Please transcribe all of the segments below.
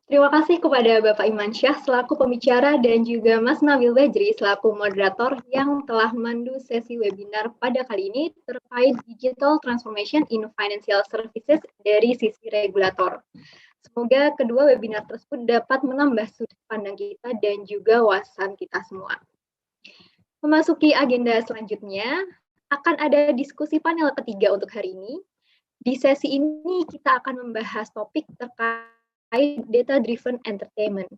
Terima kasih kepada Bapak Imansyah selaku pembicara dan juga Mas Nabil Bajri selaku moderator yang telah memandu sesi webinar pada kali ini terkait Digital Transformation in Financial Services dari sisi regulator. Semoga kedua webinar tersebut dapat menambah sudut pandang kita dan juga wawasan kita semua. Memasuki agenda selanjutnya, akan ada diskusi panel ketiga untuk hari ini. Di sesi ini kita akan membahas topik terkait data-driven entertainment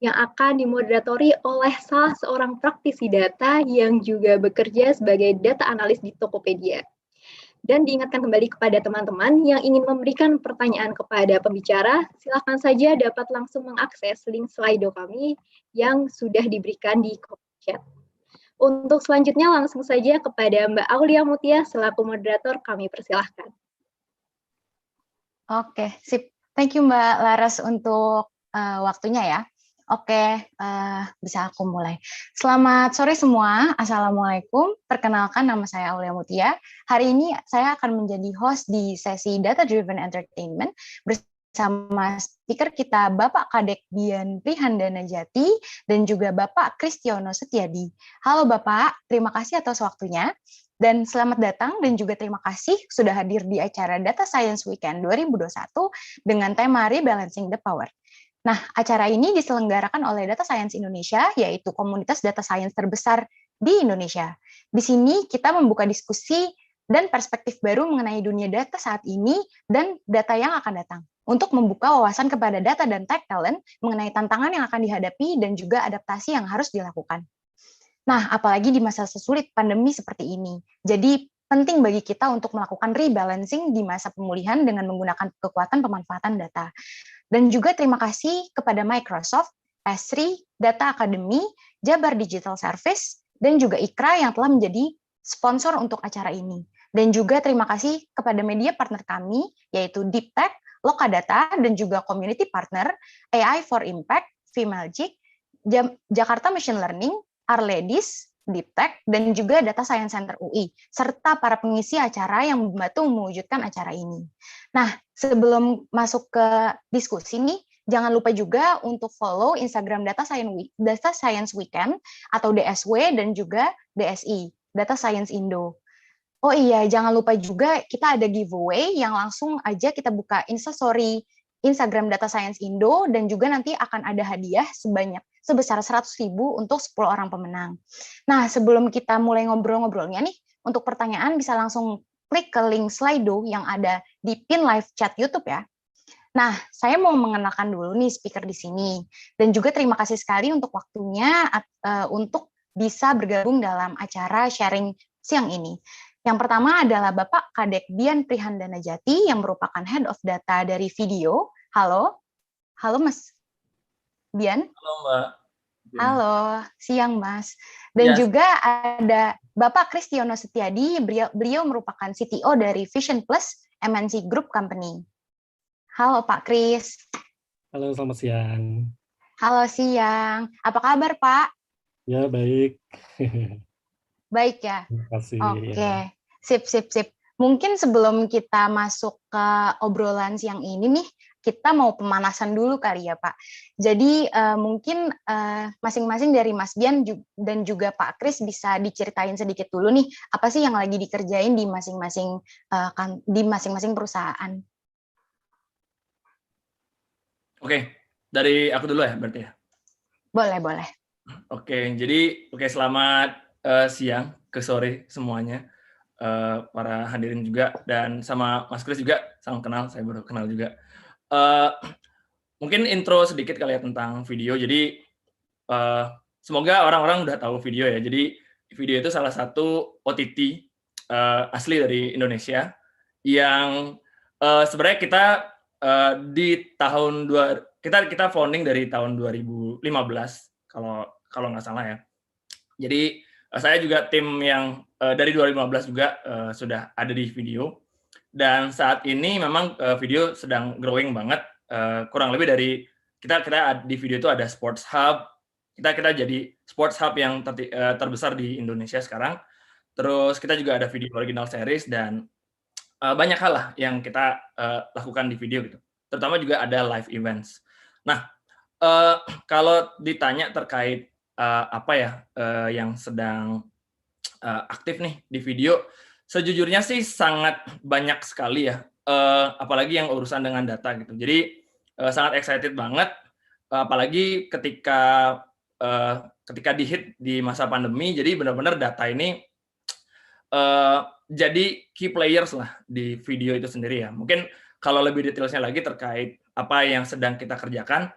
yang akan dimoderatori oleh salah seorang praktisi data yang juga bekerja sebagai data analis di Tokopedia. Dan diingatkan kembali kepada teman-teman yang ingin memberikan pertanyaan kepada pembicara, silakan saja dapat langsung mengakses link Slido kami yang sudah diberikan di kolom chat. Untuk selanjutnya langsung saja kepada Mbak Aulia Mutia selaku moderator kami persilahkan. Oke, sip. Thank you Mbak Laras untuk waktunya ya. Oke, bisa aku mulai. Selamat sore semua, Assalamualaikum. Perkenalkan nama saya Aulia Mutia. Hari ini saya akan menjadi host di sesi Data Driven Entertainment bersama speaker kita Bapak Kadek Dian Prihandana Jati dan juga Bapak Kristiono Setiadi. Halo Bapak, terima kasih atas waktunya. Dan selamat datang dan juga terima kasih sudah hadir di acara Data Science Weekend 2021 dengan tema Rebalancing the Power. Nah, acara ini diselenggarakan oleh Data Science Indonesia, yaitu komunitas data science terbesar di Indonesia. Di sini kita membuka diskusi dan perspektif baru mengenai dunia data saat ini dan data yang akan datang, untuk membuka wawasan kepada data dan tech talent mengenai tantangan yang akan dihadapi dan juga adaptasi yang harus dilakukan. Nah, apalagi di masa sesulit pandemi seperti ini. Jadi, penting bagi kita untuk melakukan rebalancing di masa pemulihan dengan menggunakan kekuatan pemanfaatan data. Dan juga terima kasih kepada Microsoft, Esri, Data Academy, Jabar Digital Service, dan juga IKRA yang telah menjadi sponsor untuk acara ini. Dan juga terima kasih kepada media partner kami, yaitu Deep Tech, Lokadata, dan juga community partner, AI for Impact, Vmagic, Jakarta Machine Learning, Arledis, Deep Tech, dan juga Data Science Center UI, serta para pengisi acara yang membantu mewujudkan acara ini. Nah, sebelum masuk ke diskusi nih, jangan lupa juga untuk follow Instagram Data Science Weekend atau DSW dan juga DSI, Data Science Indo. Oh iya, jangan lupa juga kita ada giveaway yang langsung aja kita buka Instastory Instagram Data Science Indo dan juga nanti akan ada hadiah sebesar 100.000 untuk 10 orang pemenang. Nah, sebelum kita mulai ngobrol-ngobrolnya nih, untuk pertanyaan bisa langsung klik ke link Slido yang ada di pin live chat YouTube ya. Nah, saya mau mengenalkan dulu nih speaker di sini. Dan juga terima kasih sekali untuk waktunya untuk bisa bergabung dalam acara sharing siang ini. Yang pertama adalah Bapak Kadek Dian Prihandana Jati yang merupakan Head of Data dari Video. Halo, halo Mas Dian. Halo Mbak. Halo, siang Mas. Dan juga ada Bapak Kristiono Setiadi, beliau merupakan CTO dari Vision Plus MNC Group Company. Halo Pak Kris. Halo, selamat siang. Halo siang. Apa kabar Pak? Ya, baik. Baik ya? Terima kasih. Oke, sip. Mungkin sebelum kita masuk ke obrolan siang ini nih, kita mau pemanasan dulu kali ya Pak. Jadi mungkin masing-masing dari Mas Dian dan juga Pak Kris bisa diceritain sedikit dulu nih, apa sih yang lagi dikerjain di masing-masing perusahaan. Oke, dari aku dulu ya berarti ya? Boleh. Oke, jadi selamat siang ke sore semuanya, para hadirin juga, dan sama Mas Kris juga, salam kenal, saya baru kenal juga. Mungkin intro sedikit kali ya tentang video, jadi semoga orang-orang udah tahu video ya, jadi video itu salah satu OTT asli dari Indonesia, yang sebenarnya kita di tahun kita founding dari tahun 2015 kalau nggak salah ya. Jadi saya juga tim yang dari 2015 juga sudah ada di video, dan saat ini memang video sedang growing banget. Kurang lebih dari kita di video itu ada Sports Hub, kita jadi Sports Hub yang terbesar di Indonesia sekarang. Terus kita juga ada video original series dan banyak hal lah yang kita lakukan di video gitu. Terutama juga ada live events. Nah, kalau ditanya terkait apa ya yang sedang aktif nih di video, sejujurnya sih sangat banyak sekali ya, apalagi yang urusan dengan data gitu. Jadi sangat excited banget, apalagi ketika di-hit di masa pandemi, jadi benar-benar data ini jadi key players lah di video itu sendiri ya. Mungkin kalau lebih detailnya lagi terkait apa yang sedang kita kerjakan,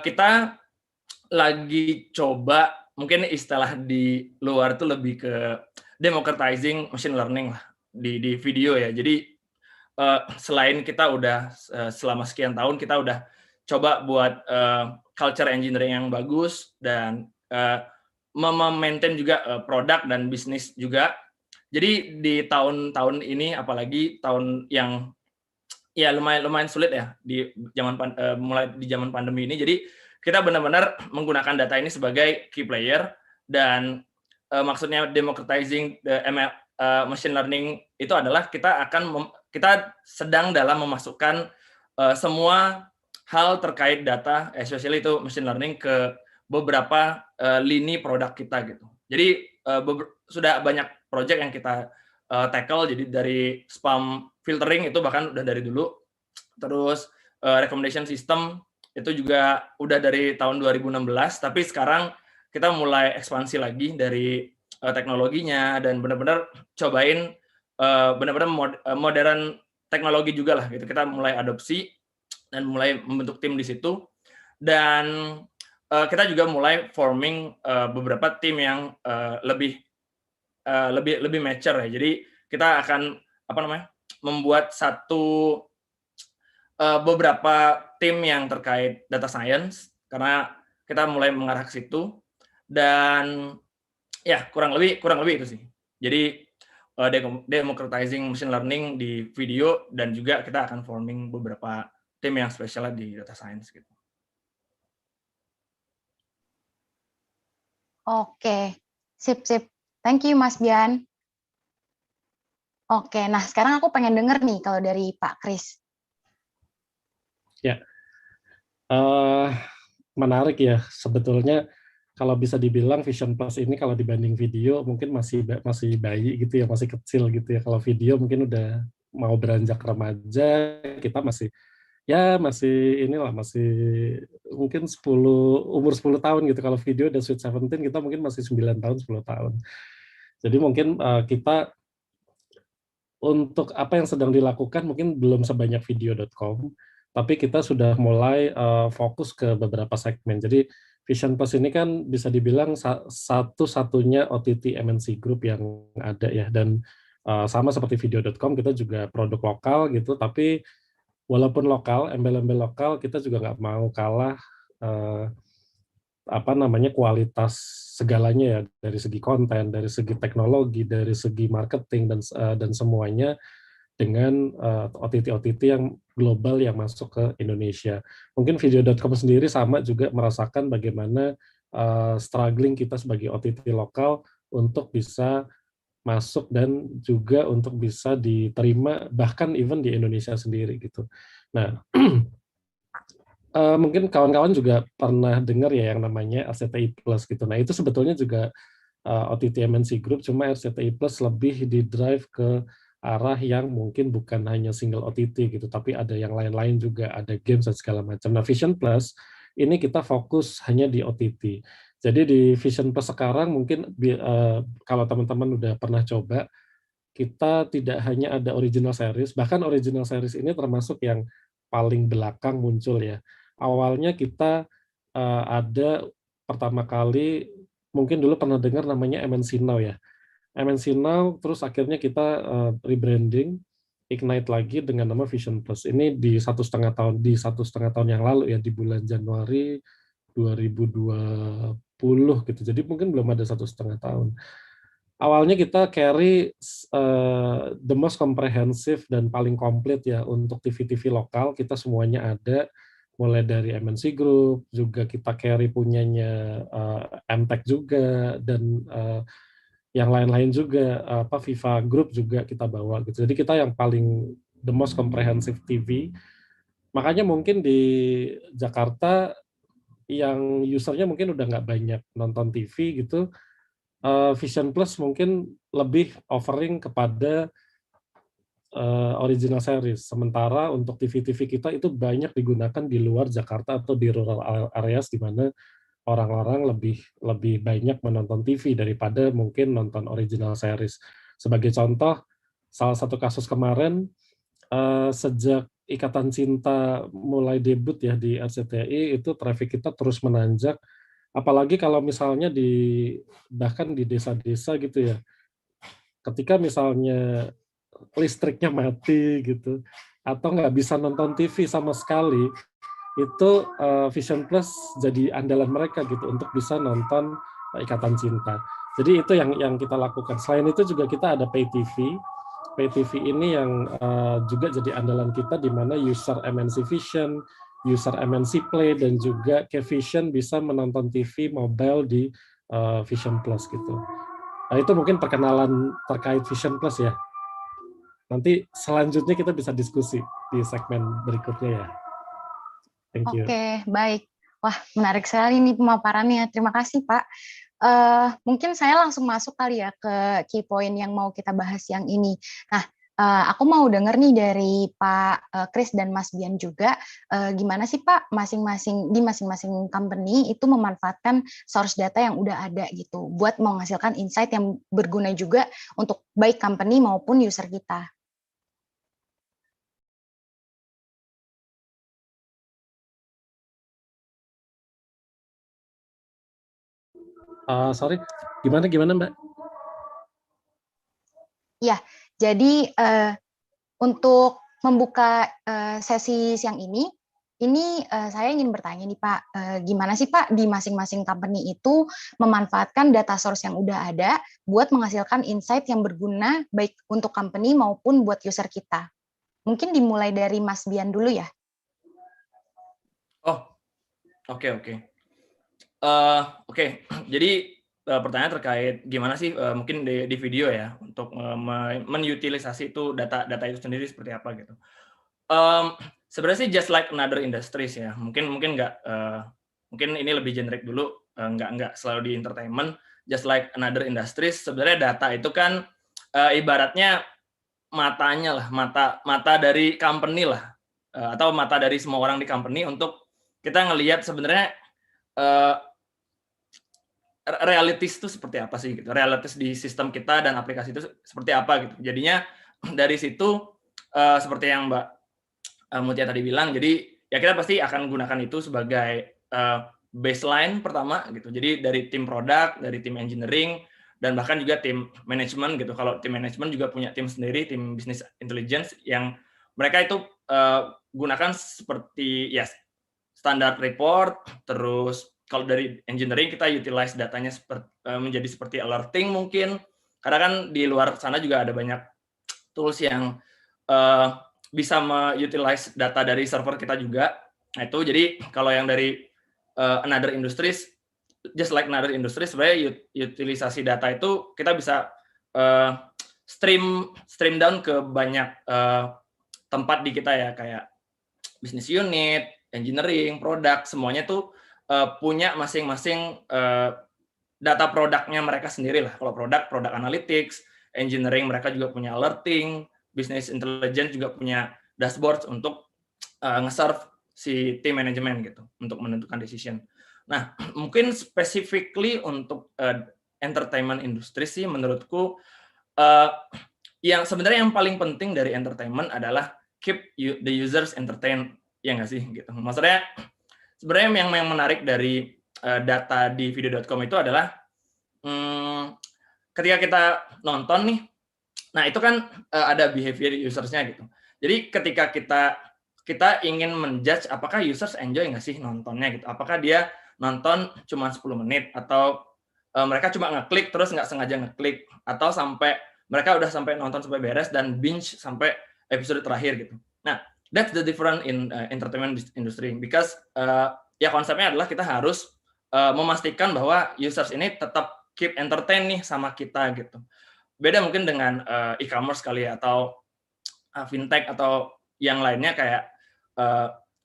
kita lagi coba, mungkin istilah di luar itu lebih ke democratizing machine learning lah di video ya. Jadi selain kita udah selama sekian tahun kita udah coba buat culture engineering yang bagus dan memaintain juga produk dan bisnis juga. Jadi di tahun-tahun ini, apalagi tahun yang ya lumayan sulit ya mulai di zaman pandemi ini. Jadi kita benar-benar menggunakan data ini sebagai key player dan maksudnya democratizing the ML, machine learning itu adalah kita sedang dalam memasukkan semua hal terkait data, especially itu machine learning ke beberapa lini produk kita gitu. Jadi sudah banyak project yang kita tackle, jadi dari spam filtering itu bahkan udah dari dulu, terus recommendation system itu juga udah dari tahun 2016, tapi sekarang kita mulai ekspansi lagi dari teknologinya dan benar-benar cobain benar-benar modern teknologi juga lah gitu. Kita mulai adopsi dan mulai membentuk tim di situ, dan kita juga mulai forming beberapa tim yang lebih mature ya. Jadi kita akan membuat beberapa tim yang terkait data science karena kita mulai mengarah ke situ, dan ya kurang lebih itu sih. Jadi democratizing machine learning di video, dan juga kita akan forming beberapa tim yang spesial di data science gitu. Oke, sip. Thank you Mas Bian. Oke, nah sekarang aku pengen denger nih kalau dari Pak Kris. Ya, menarik ya. Sebetulnya kalau bisa dibilang Vision Plus ini kalau dibanding video mungkin masih bayi gitu ya, masih kecil gitu ya. Kalau video mungkin udah mau beranjak remaja, kita masih mungkin umur 10 tahun gitu. Kalau video udah Sweet 17, kita mungkin masih 9 tahun, 10 tahun. Jadi mungkin kita untuk apa yang sedang dilakukan mungkin belum sebanyak video.com, tapi kita sudah mulai fokus ke beberapa segmen. Jadi Vision Plus ini kan bisa dibilang satu-satunya OTT MNC Group yang ada ya, dan sama seperti video.com kita juga produk lokal gitu, tapi walaupun lokal, embel-embel lokal, kita juga nggak mau kalah kualitas segalanya ya, dari segi konten, dari segi teknologi, dari segi marketing dan semuanya dengan OTT yang global yang masuk ke Indonesia. Mungkin video.com sendiri sama juga merasakan bagaimana struggling kita sebagai OTT lokal untuk bisa masuk dan juga untuk bisa diterima bahkan even di Indonesia sendiri gitu. Nah, mungkin kawan-kawan juga pernah dengar ya yang namanya RCTI Plus gitu. Nah, itu sebetulnya juga OTT MNC Group, cuma RCTI Plus lebih di drive ke arah yang mungkin bukan hanya single OTT gitu, tapi ada yang lain-lain juga, ada games dan segala macam. Nah, Vision Plus ini kita fokus hanya di OTT. Jadi di Vision Plus sekarang mungkin kalau teman-teman udah pernah coba, kita tidak hanya ada original series, bahkan original series ini termasuk yang paling belakang muncul ya. Awalnya kita ada pertama kali, mungkin dulu pernah dengar namanya MNC Now ya. MNC Now, terus akhirnya kita rebranding, Ignite lagi dengan nama Vision Plus. Ini di 1,5 tahun yang lalu ya, di bulan Januari 2020 gitu. Jadi mungkin belum ada 1,5 tahun. Awalnya kita carry the most comprehensive dan paling komplit ya untuk TV-TV lokal, kita semuanya ada, mulai dari MNC Group, juga kita carry punyanya MTech juga, dan yang lain-lain juga, Viva Group juga kita bawa gitu. Jadi kita yang paling the most comprehensive TV Makanya mungkin di Jakarta yang usernya mungkin udah nggak banyak nonton TV gitu, Vision Plus mungkin lebih offering kepada original series. Sementara untuk TV-TV kita itu banyak digunakan di luar Jakarta atau di rural areas di mana orang-orang lebih banyak menonton TV daripada mungkin nonton original series. Sebagai contoh, salah satu kasus kemarin, sejak Ikatan Cinta mulai debut ya di RCTI, itu traffic kita terus menanjak. Apalagi kalau misalnya bahkan di desa-desa gitu ya, ketika misalnya listriknya mati gitu, atau nggak bisa nonton TV sama sekali, itu Vision Plus jadi andalan mereka gitu untuk bisa nonton Ikatan Cinta. Jadi itu yang kita lakukan. Selain itu juga kita ada pay TV. Pay TV ini yang juga jadi andalan kita di mana user MNC Vision, user MNC Play, dan juga Vision bisa menonton TV mobile di Vision Plus gitu. Nah, itu mungkin perkenalan terkait Vision Plus ya. Nanti selanjutnya kita bisa diskusi di segmen berikutnya ya. Thank you. Oke, baik. Wah, menarik sekali nih pemaparannya. Terima kasih, Pak. Mungkin saya langsung masuk kali ya ke key point yang mau kita bahas yang ini. Nah, aku mau dengar nih dari Pak Kris dan Mas Bian juga, gimana sih Pak di masing-masing company itu memanfaatkan source data yang udah ada gitu, buat menghasilkan insight yang berguna juga untuk baik company maupun user kita. Sorry, gimana Mbak? Ya, jadi untuk membuka sesi siang ini saya ingin bertanya nih Pak, gimana sih Pak di masing-masing company itu memanfaatkan data source yang udah ada buat menghasilkan insight yang berguna baik untuk company maupun buat user kita. Mungkin dimulai dari Mas Bian dulu ya. Oh, oke. Oke, jadi pertanyaan terkait gimana sih mungkin di video ya untuk menutilisasi itu data itu sendiri seperti apa gitu. Sebenarnya sih just like another industries ya. Mungkin nggak mungkin ini lebih generik dulu, nggak selalu di entertainment. Just like another industries, sebenarnya data itu kan ibaratnya matanya lah, mata dari company lah, atau mata dari semua orang di company untuk kita ngelihat sebenarnya realities itu seperti apa sih gitu, realities di sistem kita dan aplikasi itu seperti apa gitu. Jadinya dari situ seperti yang Mbak Mutia tadi bilang, jadi ya kita pasti akan gunakan itu sebagai baseline pertama gitu. Jadi dari tim produk, dari tim engineering, dan bahkan juga tim manajemen gitu. Kalau tim manajemen juga punya tim sendiri, tim business intelligence yang mereka itu gunakan seperti ya standar report, terus kalau dari engineering kita utilize datanya menjadi seperti alerting mungkin, karena kan di luar sana juga ada banyak tools yang bisa utilize data dari server kita juga. Nah itu jadi kalau yang dari another industries, just like another industries, sebenarnya utilisasi data itu kita bisa stream down ke banyak tempat di kita ya, kayak business unit, engineering, produk, semuanya tuh punya masing-masing data produknya mereka sendiri lah. Kalau produk analytics, engineering mereka juga punya alerting, business intelligence juga punya dashboard untuk nge-serve si tim manajemen gitu untuk menentukan decision. Nah, mungkin specifically untuk entertainment industry sih menurutku yang sebenarnya yang paling penting dari entertainment adalah keep the users entertained, ya nggak sih gitu. Maksudnya sebenarnya yang menarik dari data di video.com itu adalah ketika kita nonton nih, nah itu kan ada behavior usersnya gitu. Jadi ketika kita ingin menjudge apakah users enjoy nggak sih nontonnya gitu, apakah dia nonton cuma 10 menit atau mereka cuma ngeklik terus nggak sengaja ngeklik, atau sampai mereka udah sampai nonton sampai beres dan binge sampai episode terakhir gitu. Nah, that's the difference in entertainment industry, because ya konsepnya adalah kita harus memastikan bahwa users ini tetap keep entertain nih sama kita gitu. Beda mungkin dengan e-commerce kali ya, atau fintech atau yang lainnya kayak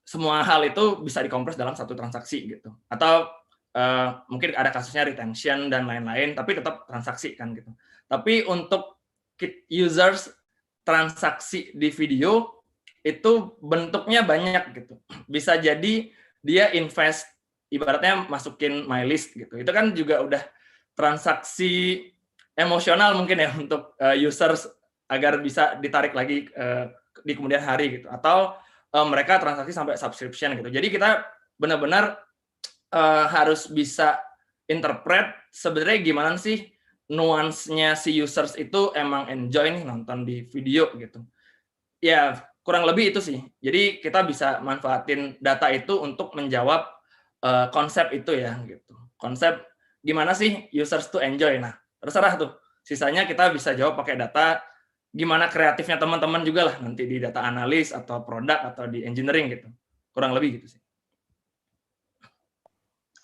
semua hal itu bisa dikompres dalam satu transaksi gitu. Atau mungkin ada kasusnya retention dan lain-lain, tapi tetap transaksi kan gitu. Tapi untuk users transaksi di video itu bentuknya banyak gitu. Bisa jadi dia invest, ibaratnya masukin my list gitu. Itu kan juga udah transaksi emosional mungkin ya untuk users agar bisa ditarik lagi di kemudian hari gitu. Atau mereka transaksi sampai subscription gitu. Jadi kita benar-benar harus bisa interpret sebenarnya gimana sih nuansnya si users itu emang enjoy nih nonton di video gitu. Ya, kurang lebih itu sih. Jadi kita bisa manfaatin data itu untuk menjawab konsep itu ya gitu. Konsep gimana sih users tuh enjoy. Nah, terserah tuh. Sisanya kita bisa jawab pakai data, gimana kreatifnya teman-teman juga lah nanti di data analis atau produk atau di engineering gitu. Kurang lebih gitu sih.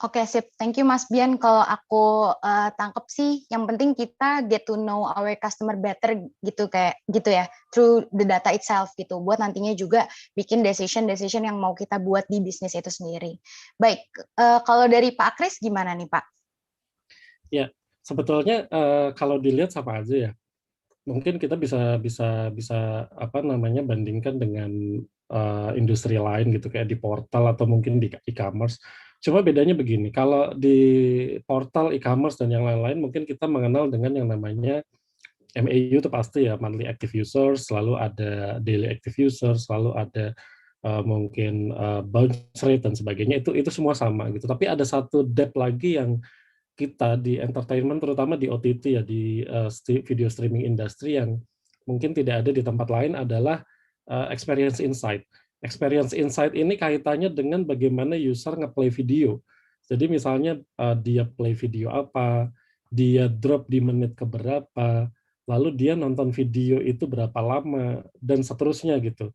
Oke, sip. Thank you, Mas Bian. Kalau aku tangkep sih, yang penting kita get to know our customer better gitu kayak gitu ya, through the data itself gitu. Buat nantinya juga bikin decision yang mau kita buat di bisnis itu sendiri. Baik, kalau dari Pak Kris gimana nih, Pak? Ya, sebetulnya kalau dilihat sama aja ya. Mungkin kita bisa apa namanya bandingkan dengan industri lain gitu kayak di portal atau mungkin di e-commerce. Cuma bedanya begini, kalau di portal e-commerce dan yang lain-lain mungkin kita mengenal dengan yang namanya MAU itu pasti ya, monthly active users, selalu ada daily active users, selalu ada mungkin bounce rate dan sebagainya, itu semua sama gitu. Tapi ada satu depth lagi yang kita di entertainment, terutama di OTT ya, di video streaming industry yang mungkin tidak ada di tempat lain adalah experience insight. Experience insight ini kaitannya dengan bagaimana user nge-play video. Jadi misalnya dia play video apa, dia drop di menit keberapa, lalu dia nonton video itu berapa lama, dan seterusnya gitu.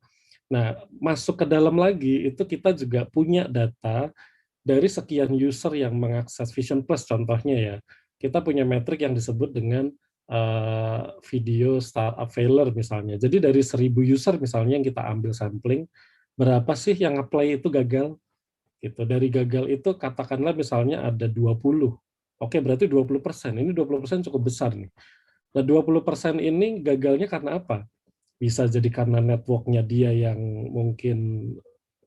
Nah, masuk ke dalam lagi, itu kita juga punya data dari sekian user yang mengakses Vision Plus contohnya ya, kita punya metrik yang disebut dengan video startup failure misalnya. Jadi dari 1000 user misalnya yang kita ambil sampling, berapa sih yang nge-play itu gagal? Gitu. Dari gagal itu katakanlah misalnya ada 20. Oke, berarti 20%. Ini 20% cukup besar nih. Nah, 20% ini gagalnya karena apa? Bisa jadi karena network-nya dia yang mungkin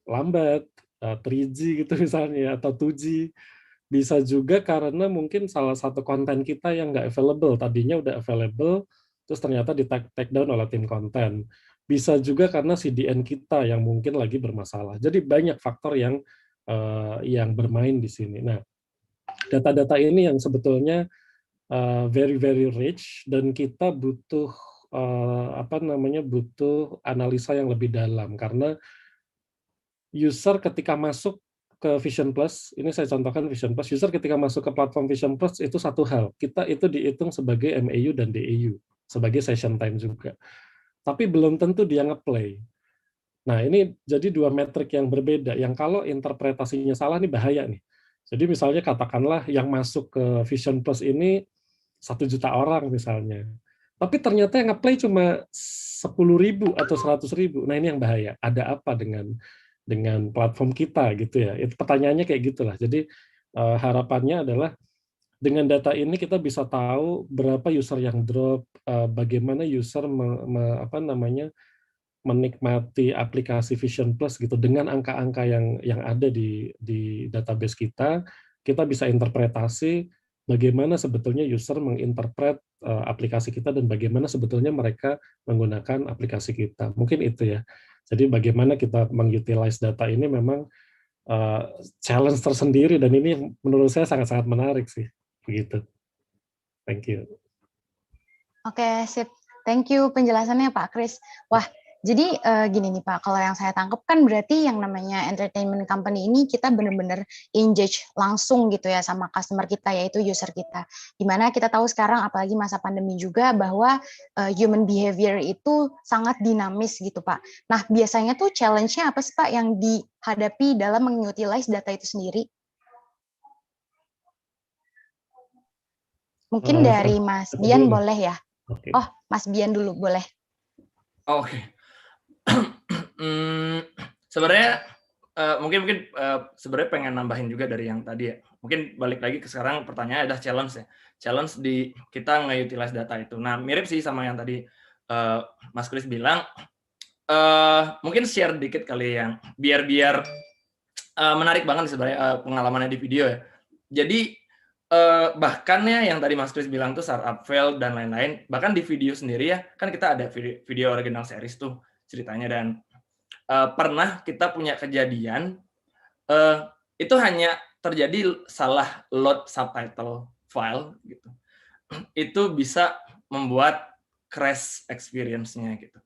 lambat, 3G gitu misalnya, atau 2G. Bisa juga karena mungkin salah satu konten kita yang nggak available, tadinya udah available, terus ternyata di take down oleh tim konten. Bisa juga karena CDN kita yang mungkin lagi bermasalah. Jadi banyak faktor yang bermain di sini. Nah, data-data ini yang sebetulnya very very rich dan kita butuh butuh analisa yang lebih dalam karena user ketika masuk ke Vision Plus, ini saya contohkan Vision Plus, user ketika masuk ke platform Vision Plus itu satu hal, kita itu dihitung sebagai MAU dan DAU, sebagai session time juga. Tapi belum tentu dia nge-play. Nah, ini jadi dua metrik yang berbeda, yang kalau interpretasinya salah ini bahaya nih. Jadi misalnya katakanlah yang masuk ke Vision Plus ini 1 juta orang misalnya. Tapi ternyata yang nge-play cuma 10.000 atau 100.000. Nah, ini yang bahaya. Ada apa dengan platform kita gitu ya? Itu pertanyaannya kayak gitulah. Jadi harapannya adalah dengan data ini kita bisa tahu berapa user yang drop, bagaimana user menikmati aplikasi Vision Plus gitu dengan angka-angka yang ada di database kita bisa interpretasi bagaimana sebetulnya user menginterpret aplikasi kita dan bagaimana sebetulnya mereka menggunakan aplikasi kita. Mungkin itu ya. Jadi bagaimana kita mengutilize data ini memang challenge tersendiri dan ini menurut saya sangat-sangat menarik sih. Begitu. Thank you. Oke, sip. Thank you penjelasannya Pak Kris. Wah, jadi gini nih Pak, kalau yang saya tangkap kan berarti yang namanya entertainment company ini kita benar-benar engage langsung gitu ya sama customer kita, yaitu user kita. Dimana kita tahu sekarang apalagi masa pandemi juga bahwa human behavior itu sangat dinamis gitu Pak. Nah biasanya tuh challenge-nya apa sih Pak yang dihadapi dalam mengutilize data itu sendiri? Mungkin dari Mas Bian boleh ya? Okay. Oh, Mas Bian dulu boleh. Oke. Sebenarnya mungkin sebenarnya pengen nambahin juga dari yang tadi ya. Mungkin balik lagi ke sekarang pertanyaannya adalah challenge ya. Challenge di kita nge-utilize data itu. Nah, mirip sih sama yang tadi Mas Kris bilang. Mungkin share dikit kali yang biar menarik banget sebenarnya pengalamannya di video ya. Jadi bahkan ya yang tadi Mas Kris bilang tuh startup fail dan lain-lain, bahkan di video sendiri ya, kan kita ada video original series tuh ceritanya, dan pernah kita punya kejadian itu hanya terjadi salah load subtitle file gitu. Itu bisa membuat crash experience-nya gitu.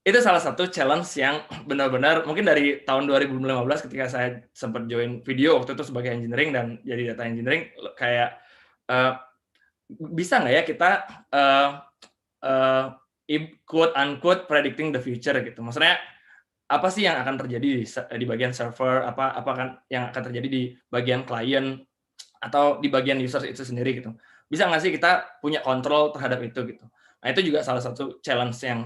Itu salah satu challenge yang benar-benar mungkin dari tahun 2015 ketika saya sempat join video waktu itu sebagai engineering dan jadi data engineering, kayak bisa nggak ya kita quote unquote predicting the future gitu. Maksudnya apa sih yang akan terjadi di bagian server, apa kan yang akan terjadi di bagian client atau di bagian user itu sendiri gitu. Bisa nggak sih kita punya kontrol terhadap itu gitu. Nah, itu juga salah satu challenge yang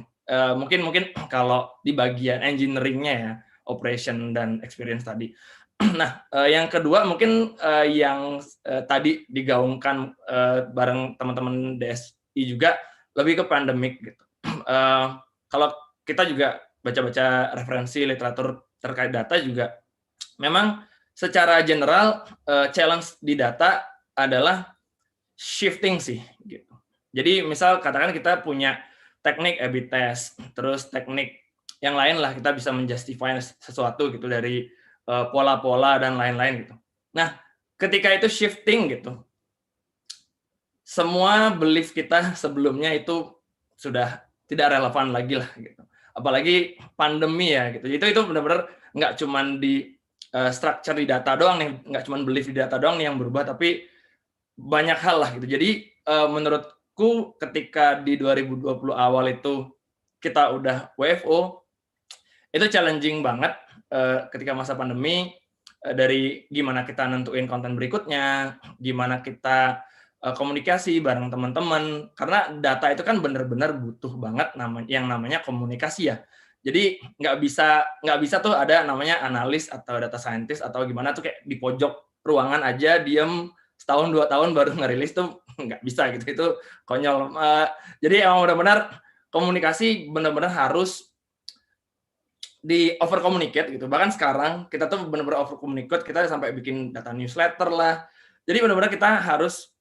mungkin kalau di bagian engineering-nya ya, operation dan experience tadi. Nah, yang kedua mungkin yang tadi digaungkan bareng teman-teman DSI juga lebih ke pandemic gitu. Kalau kita juga baca-baca referensi literatur terkait data juga, memang secara general challenge di data adalah shifting sih gitu. Jadi misal katakan kita punya teknik A/B test, terus teknik yang lain lah, kita bisa menjustify sesuatu gitu dari pola-pola dan lain-lain gitu. Nah, ketika itu shifting gitu, semua belief kita sebelumnya itu sudah tidak relevan lagi lah gitu. Apalagi pandemi ya gitu. Itu benar-benar nggak cuman di structure di data doang nih, nggak cuman belief di data doang nih yang berubah, tapi banyak hal lah gitu. Jadi menurut ketika di 2020 awal itu kita udah WFO, itu challenging banget ketika masa pandemi, dari gimana kita nentuin konten berikutnya, gimana kita komunikasi bareng teman-teman, karena data itu kan benar-benar butuh banget yang namanya komunikasi ya. Jadi nggak bisa tuh ada namanya analis atau data scientist atau gimana tuh kayak di pojok ruangan aja diem setahun 2 tahun baru ngerilis tuh nggak bisa gitu, itu konyol. Jadi emang benar-benar komunikasi benar-benar harus di over communicate gitu. Bahkan sekarang kita tuh benar-benar over communicate, kita sampai bikin data newsletter lah. Jadi benar-benar kita harus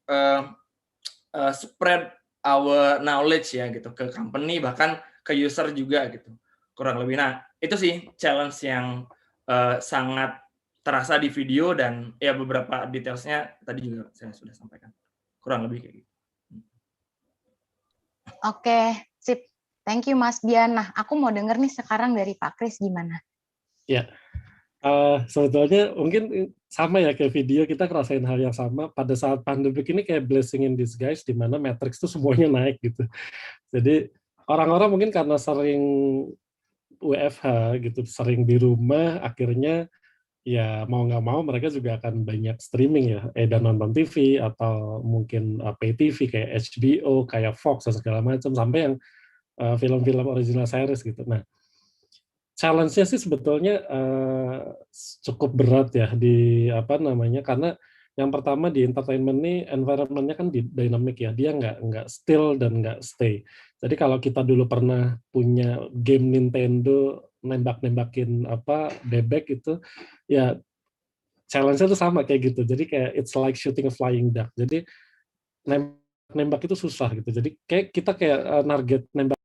spread our knowledge ya gitu ke company, bahkan ke user juga gitu, kurang lebih. Nah, itu sih challenge yang sangat terasa di video, dan ya beberapa detailsnya tadi juga saya sudah sampaikan. Kurang lebih kayak gitu. Oke, sip. Thank you Mas Dian. Nah, aku mau denger nih sekarang dari Pak Kris gimana? Ya, sebetulnya mungkin sama ya kayak video, kita ngerasain hal yang sama. Pada saat pandemi ini kayak blessing in disguise, di mana matrix itu semuanya naik gitu. Jadi orang-orang mungkin karena sering WFH gitu, sering di rumah, akhirnya ya mau nggak mau mereka juga akan banyak streaming ya, dan nonton TV atau mungkin pay TV kayak HBO, kayak Fox dan segala macam, sampai yang film-film original series gitu. Nah, challenge-nya sih sebetulnya cukup berat ya di karena yang pertama di entertainment ini environment-nya kan dynamic ya, dia nggak still dan nggak stay. Jadi kalau kita dulu pernah punya game Nintendo nembak-nembakin bebek itu, ya challenge-nya tuh sama kayak gitu. Jadi kayak it's like shooting a flying duck. Jadi nembak itu susah gitu. Jadi kayak kita kayak target nembak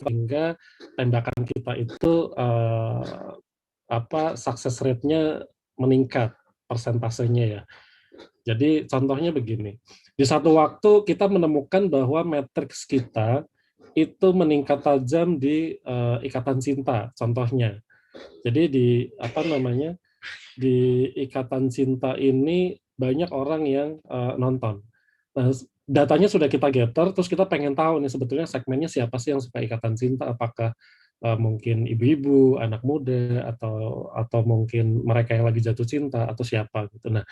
sehingga tembakan kita itu success rate-nya meningkat persentasenya ya. Jadi contohnya begini, di satu waktu kita menemukan bahwa matriks kita itu meningkat tajam di ikatan cinta, contohnya. Jadi di di ikatan cinta ini banyak orang yang nonton. Nah, datanya sudah kita gather, terus kita pengen tahu nih sebetulnya segmennya siapa sih yang suka ikatan cinta, apakah mungkin ibu-ibu, anak muda, atau mungkin mereka yang lagi jatuh cinta, atau siapa gitu. Nah,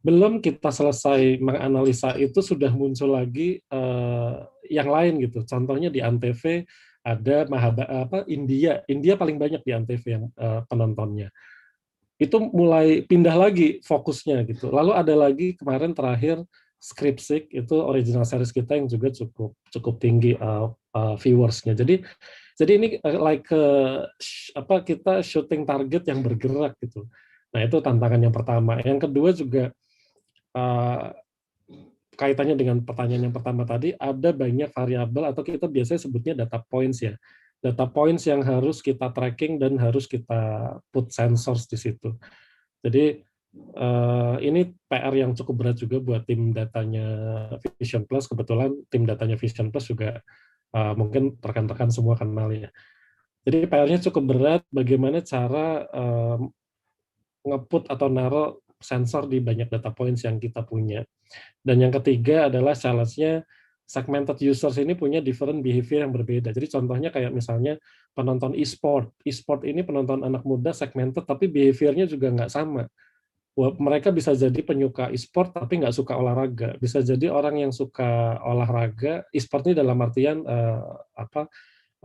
Belum kita selesai menganalisa itu sudah muncul lagi yang lain gitu. Contohnya di Antv ada India paling banyak di Antv yang penontonnya. Itu mulai pindah lagi fokusnya gitu. Lalu ada lagi kemarin terakhir Scriptsick, itu original series kita yang juga cukup tinggi viewersnya. Jadi ini kita shooting target yang bergerak gitu. Nah, itu tantangan yang pertama. Yang kedua juga kaitannya dengan pertanyaan yang pertama tadi, ada banyak variabel atau kita biasanya sebutnya data points ya. Data points yang harus kita tracking dan harus kita put sensors di situ. Jadi ini PR yang cukup berat juga buat tim datanya Vision Plus. Kebetulan tim datanya Vision Plus juga mungkin rekan-rekan semua kenal ya. Jadi PR-nya cukup berat, bagaimana cara nge-put atau naruh sensor di banyak data points yang kita punya. Dan yang ketiga adalah challenge-nya segmented users ini punya different behavior yang berbeda. Jadi contohnya kayak misalnya penonton e-sport. E-sport ini penonton anak muda segmented, tapi behavior-nya juga nggak sama. Mereka bisa jadi penyuka e-sport tapi nggak suka olahraga. Bisa jadi orang yang suka olahraga, e-sport ini dalam artian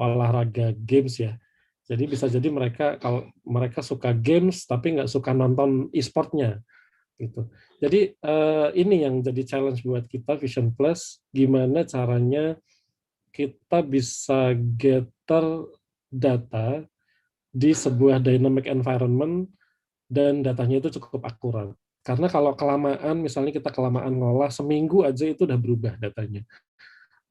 olahraga games ya. Jadi bisa jadi kalau mereka suka games tapi nggak suka nonton e-sportnya gitu. Jadi ini yang jadi challenge buat kita Vision Plus, gimana caranya kita bisa gather data di sebuah dynamic environment dan datanya itu cukup akurat. Karena kalau kelamaan, misalnya kita kelamaan ngolah seminggu aja itu udah berubah datanya.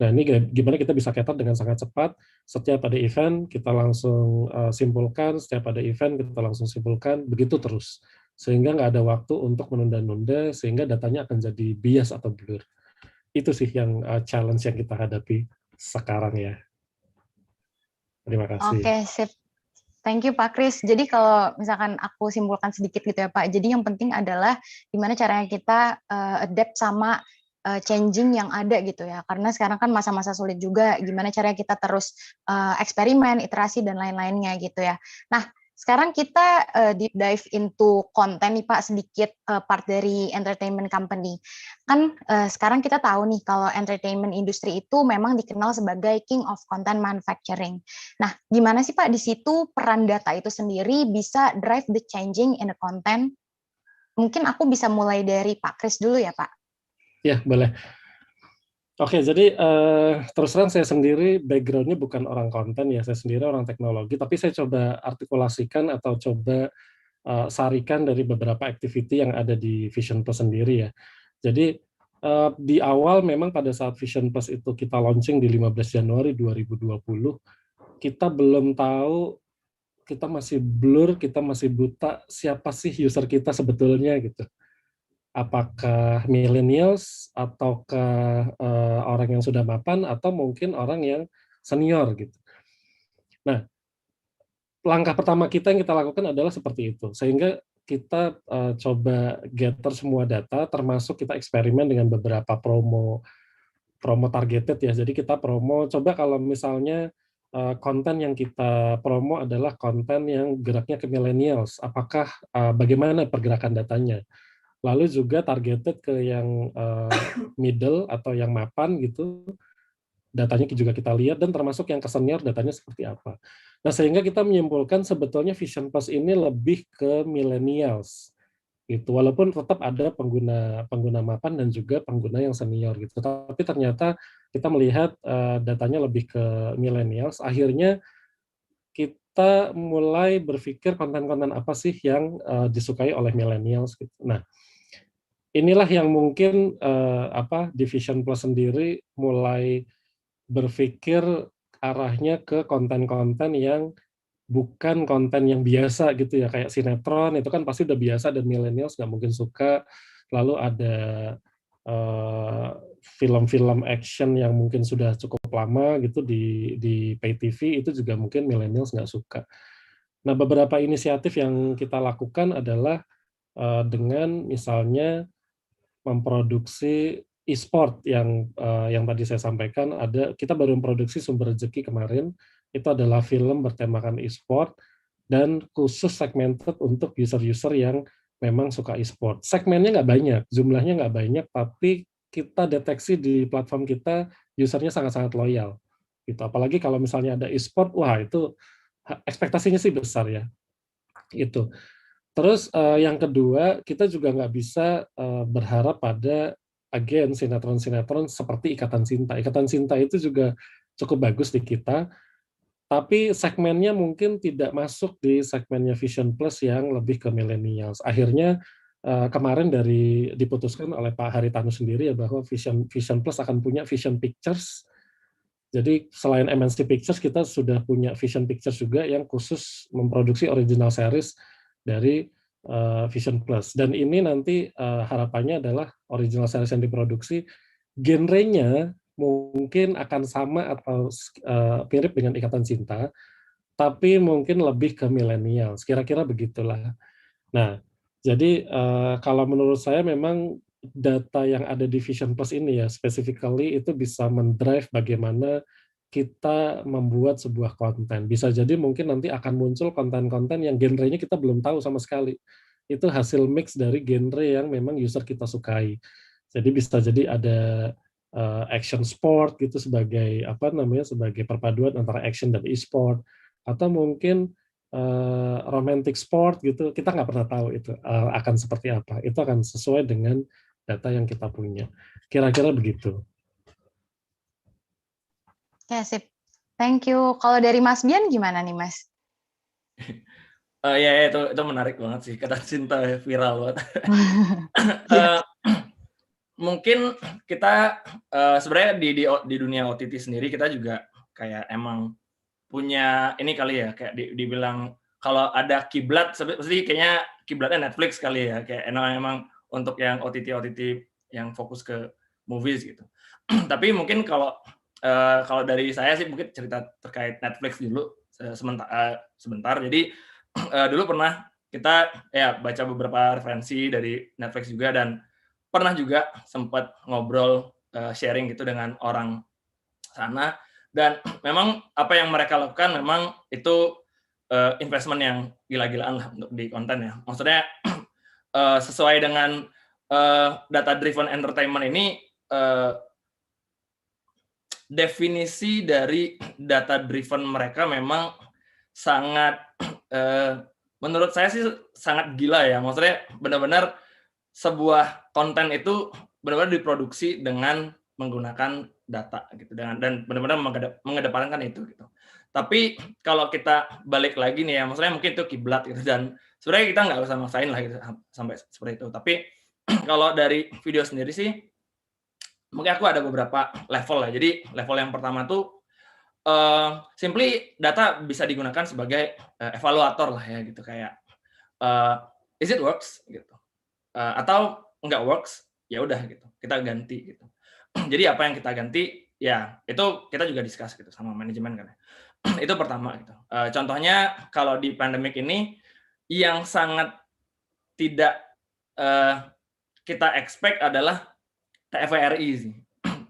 Nah, ini gimana kita bisa cater dengan sangat cepat. Setiap ada event, kita langsung simpulkan. Setiap ada event, kita langsung simpulkan. Begitu terus. Sehingga nggak ada waktu untuk menunda-nunda, sehingga datanya akan jadi bias atau blur. Itu sih yang challenge yang kita hadapi sekarang ya. Terima kasih. Oke, sip. Thank you Pak Kris. Jadi kalau misalkan aku simpulkan sedikit gitu ya Pak, jadi yang penting adalah gimana caranya kita adapt sama changing yang ada gitu ya. Karena sekarang kan masa-masa sulit juga, gimana caranya kita terus eksperimen, iterasi, dan lain-lainnya gitu ya. Nah, sekarang kita deep dive into konten nih Pak, sedikit part dari entertainment company. Kan sekarang kita tahu nih kalau entertainment industry itu memang dikenal sebagai king of content manufacturing. Nah, gimana sih Pak di situ peran data itu sendiri bisa drive the changing in the content? Mungkin aku bisa mulai dari Pak Kris dulu ya Pak. Ya, boleh. Oke, jadi terus terang saya sendiri background-nya bukan orang konten ya, saya sendiri orang teknologi, tapi saya coba artikulasikan atau coba sarikan dari beberapa activity yang ada di Vision Plus sendiri ya. Jadi di awal memang pada saat Vision Plus itu kita launching di 15 Januari 2020, kita belum tahu, kita masih blur, kita masih buta siapa sih user kita sebetulnya gitu. Apakah millennials, ataukah orang yang sudah mapan, atau mungkin orang yang senior gitu. Nah, langkah pertama kita yang kita lakukan adalah seperti itu, sehingga kita coba gather semua data, termasuk kita eksperimen dengan beberapa promo targeted ya. Jadi kita promo, coba kalau misalnya konten yang kita promo adalah konten yang geraknya ke millennials, apakah bagaimana pergerakan datanya? Lalu juga targeted ke yang middle atau yang mapan gitu, datanya juga kita lihat, dan termasuk yang ke senior datanya seperti apa. Nah, sehingga kita menyimpulkan sebetulnya Vision Plus ini lebih ke millennials gitu, walaupun tetap ada pengguna mapan dan juga pengguna yang senior gitu. Tapi ternyata kita melihat datanya lebih ke millennials. Akhirnya kita mulai berpikir konten-konten apa sih yang disukai oleh millennials gitu. Nah, inilah yang mungkin di Vision Plus sendiri mulai berpikir arahnya ke konten-konten yang bukan konten yang biasa gitu ya, kayak sinetron itu kan pasti udah biasa dan millennials nggak mungkin suka. Lalu ada film-film action yang mungkin sudah cukup lama gitu di pay TV, itu juga mungkin millennials nggak suka. Nah, beberapa inisiatif yang kita lakukan adalah dengan misalnya memproduksi e-sport yang tadi saya sampaikan. Kita baru memproduksi Sumber Rezeki kemarin, itu adalah film bertemakan e-sport dan khusus segmented untuk user-user yang memang suka e-sport. Segmennya nggak banyak, jumlahnya nggak banyak, tapi kita deteksi di platform kita usernya sangat-sangat loyal. Gitu. Apalagi kalau misalnya ada e-sport, wah itu ekspektasinya sih besar ya. Itu. Terus yang kedua, kita juga nggak bisa berharap pada agen sinetron-sinetron seperti Ikatan Cinta. Ikatan Cinta itu juga cukup bagus di kita, tapi segmennya mungkin tidak masuk di segmennya Vision Plus yang lebih ke millennials. Akhirnya kemarin diputuskan oleh Pak Haritanu sendiri ya bahwa Vision Plus akan punya Vision Pictures. Jadi selain MNC Pictures, kita sudah punya Vision Pictures juga yang khusus memproduksi original series dari Vision Plus. Dan ini nanti harapannya adalah original series yang diproduksi, genrenya mungkin akan sama atau mirip dengan Ikatan Cinta, tapi mungkin lebih ke milenial. Kira-kira begitulah. Nah, jadi kalau menurut saya memang data yang ada di Vision Plus ini ya, specifically itu bisa mendrive bagaimana kita membuat sebuah konten. Bisa jadi mungkin nanti akan muncul konten-konten yang genrenya kita belum tahu sama sekali. Itu hasil mix dari genre yang memang user kita sukai. Jadi bisa jadi ada action sport gitu sebagai sebagai perpaduan antara action dan e-sport, atau mungkin romantic sport gitu, kita nggak pernah tahu itu akan seperti apa. Itu akan sesuai dengan data yang kita punya. Kira-kira begitu. Oke, sip. Thank you. Kalau dari Mas Bian gimana nih, Mas? Ya, itu menarik banget sih, kata cinta viral banget. Mungkin kita sebenarnya di dunia OTT sendiri kita juga kayak emang punya ini kali ya, kayak dibilang kalau ada kiblat, pasti kayaknya kiblatnya Netflix kali ya, kayak emang untuk yang OTT yang fokus ke movies gitu. Tapi mungkin kalau dari saya sih mungkin cerita terkait Netflix dulu sebentar. Jadi dulu pernah kita ya baca beberapa referensi dari Netflix juga, dan pernah juga sempat ngobrol sharing gitu dengan orang sana. Dan memang apa yang mereka lakukan memang itu investment yang gila-gilaan lah untuk di konten ya. Maksudnya sesuai dengan data driven entertainment ini, definisi dari data driven mereka memang sangat menurut saya sih sangat gila ya. Maksudnya benar-benar sebuah konten itu benar-benar diproduksi dengan menggunakan data gitu, dan benar-benar mengedepankan itu gitu. Tapi kalau kita balik lagi nih ya, maksudnya mungkin itu kiblat gitu, dan sebenarnya kita nggak usah maksain lah gitu sampai seperti itu. Tapi kalau dari video sendiri sih, mungkin aku ada beberapa level lah. Jadi level yang pertama tuh simply data bisa digunakan sebagai evaluator lah ya gitu, kayak is it works gitu, atau nggak works, ya udah gitu, kita ganti gitu. Jadi apa yang kita ganti ya itu kita juga discuss gitu sama manajemen kan. Itu pertama gitu. Contohnya kalau di pandemik ini yang sangat tidak kita expect adalah TVRI sih.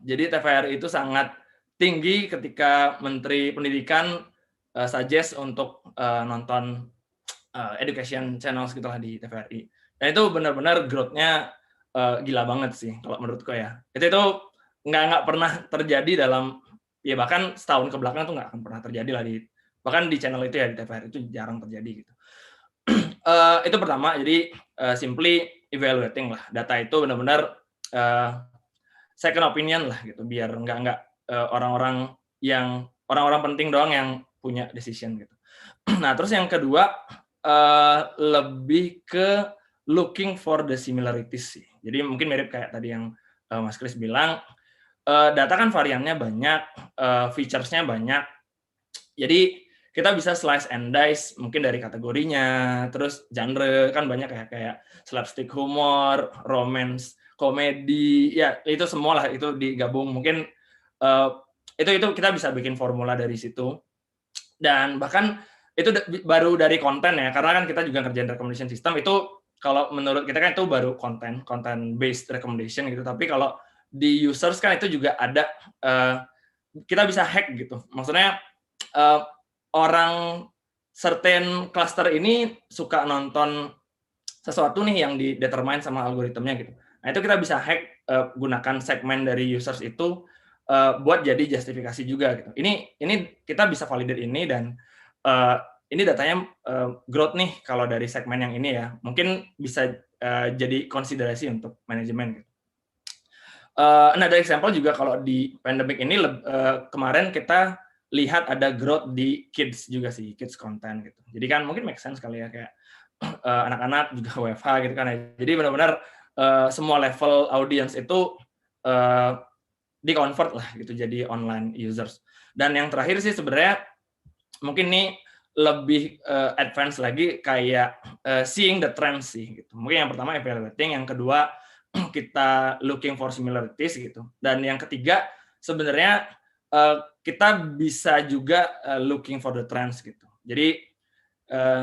Jadi TVRI itu sangat tinggi ketika Menteri Pendidikan suggest untuk nonton education channels gitulah di TVRI. Dan itu benar-benar growth-nya gila banget sih kalau menurutku ya. Itu nggak pernah terjadi dalam, ya bahkan setahun ke belakang tuh nggak akan pernah terjadi lah bahkan di channel itu ya, di TVRI itu jarang terjadi gitu. Itu pertama, jadi simply evaluating lah. Data itu benar-benar second opinion lah gitu, biar nggak orang-orang penting doang yang punya decision gitu. Nah, terus yang kedua lebih ke looking for the similarities sih. Jadi mungkin mirip kayak tadi yang Mas Kris bilang, data kan variannya banyak, features-nya banyak. Jadi kita bisa slice and dice mungkin dari kategorinya, terus genre kan banyak kayak slapstick humor, romance, komedi, ya itu semua lah itu digabung. Mungkin itu kita bisa bikin formula dari situ. Dan bahkan itu baru dari konten ya, karena kan kita juga ngerjain recommendation system, itu kalau menurut kita kan itu baru content based recommendation gitu. Tapi kalau di users kan itu juga ada, kita bisa hack gitu. Maksudnya orang certain cluster ini suka nonton sesuatu nih yang didetermine sama algoritmnya gitu. Nah, itu kita bisa hack gunakan segmen dari users itu buat jadi justifikasi juga gitu. Ini kita bisa validate ini dan ini datanya growth nih kalau dari segmen yang ini ya. Mungkin bisa jadi konsiderasi untuk manajemen gitu. Another example juga kalau di pandemic ini kemarin kita lihat ada growth di kids juga sih, kids content gitu. Jadi kan mungkin make sense kali ya kayak anak-anak juga WFH gitu kan ya. Jadi benar-benar semua level audience itu di-convert lah gitu jadi online users. Dan yang terakhir sih sebenarnya mungkin nih lebih advance lagi kayak seeing the trends sih gitu. Mungkin yang pertama evaluating, yang kedua kita looking for similarities gitu. Dan yang ketiga sebenarnya kita bisa juga looking for the trends gitu. Jadi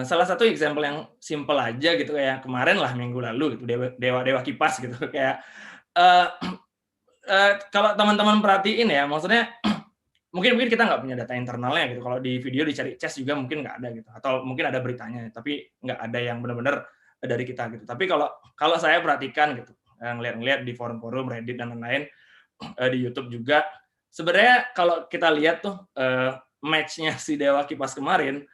salah satu example yang simple aja gitu kayak kemarin lah minggu lalu gitu Dewa Kipas gitu kayak kalau teman-teman perhatiin ya maksudnya mungkin kita nggak punya data internalnya gitu. Kalau di video dicari chess juga mungkin nggak ada gitu atau mungkin ada beritanya tapi nggak ada yang benar-benar dari kita gitu. Tapi kalau saya perhatikan gitu ngeliat di forum-forum Reddit dan lain-lain di YouTube juga sebenarnya kalau kita lihat tuh match-nya si Dewa Kipas kemarin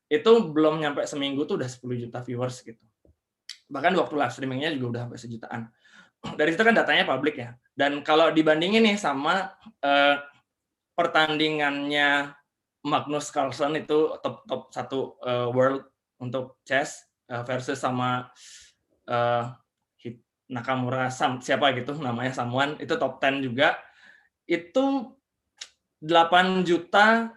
itu belum nyampe seminggu tuh udah 10 juta viewers gitu. Bahkan waktu live streaming-nya juga udah sampai sejutaan. Dari situ kan datanya publik ya. Dan kalau dibandingin nih sama pertandingannya Magnus Carlsen itu top 1 world untuk chess versus sama Nakamura siapa gitu namanya someone itu top 10 juga itu 8 juta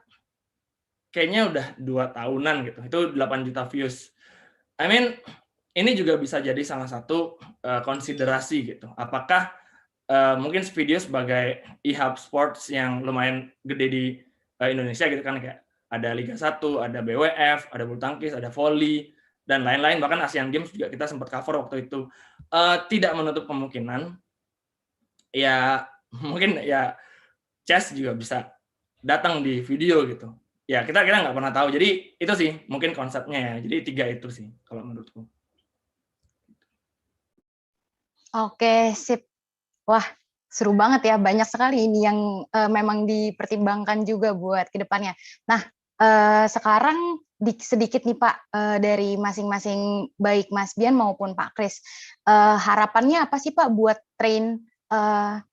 kayaknya udah 2 tahunan gitu. Itu 8 juta views. I mean ini juga bisa jadi salah satu konsiderasi gitu. Apakah mungkin video sebagai e-hub sports yang lumayan gede di Indonesia gitu kan kayak ada Liga 1, ada BWF, ada bulu tangkis, ada volley dan lain-lain, bahkan Asian Games juga kita sempat cover waktu itu. Tidak menutup kemungkinan ya mungkin ya chess juga bisa datang di video gitu. Ya kita nggak pernah tahu. Jadi itu sih mungkin konsepnya ya. Jadi 3 itu sih kalau menurutku. Oke, sip. Wah, seru banget ya. Banyak sekali ini yang memang dipertimbangkan juga buat ke depannya. Nah, sekarang sedikit nih Pak, dari masing-masing baik Mas Bian maupun Pak Kris. Harapannya apa sih Pak buat tren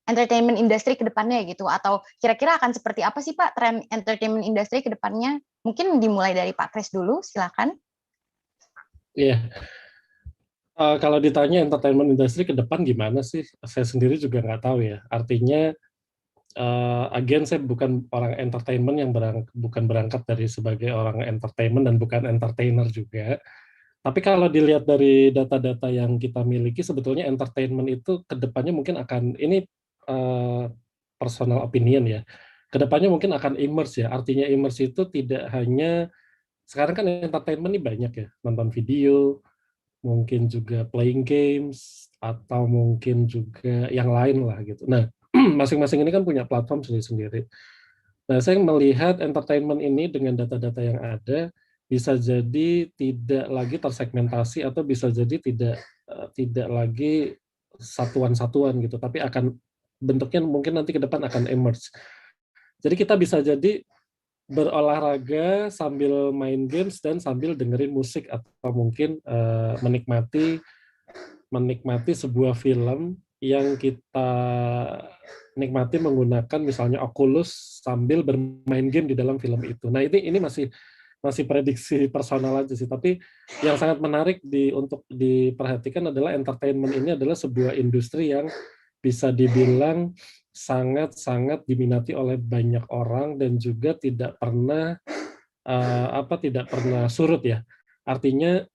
entertainment industry ke depannya gitu? Atau kira-kira akan seperti apa sih Pak tren entertainment industry ke depannya? Mungkin dimulai dari Pak Kris dulu, silakan. Iya. Kalau ditanya entertainment industry ke depan gimana sih? Saya sendiri juga nggak tahu ya. Artinya, again saya bukan orang entertainment yang bukan berangkat dari sebagai orang entertainment dan bukan entertainer juga. Tapi kalau dilihat dari data-data yang kita miliki, sebetulnya entertainment itu ke depannya mungkin akan, ini personal opinion ya, ke depannya mungkin akan immerse ya. Artinya immerse itu tidak hanya, sekarang kan entertainment ini banyak ya, nonton video, mungkin juga playing games, atau mungkin juga yang lain lah gitu. Nah, masing-masing ini kan punya platform sendiri-sendiri. Nah, saya melihat entertainment ini dengan data-data yang ada, bisa jadi tidak lagi tersegmentasi atau bisa jadi tidak lagi satuan-satuan gitu, tapi akan bentuknya mungkin nanti ke depan akan emerge. Jadi kita bisa jadi berolahraga sambil main games dan sambil dengerin musik atau mungkin menikmati sebuah film yang kita nikmati menggunakan misalnya Oculus sambil bermain game di dalam film itu. Nah, ini masih prediksi personal aja sih, tapi yang sangat menarik untuk diperhatikan adalah entertainment ini adalah sebuah industri yang bisa dibilang sangat-sangat diminati oleh banyak orang dan juga tidak pernah surut ya. Artinya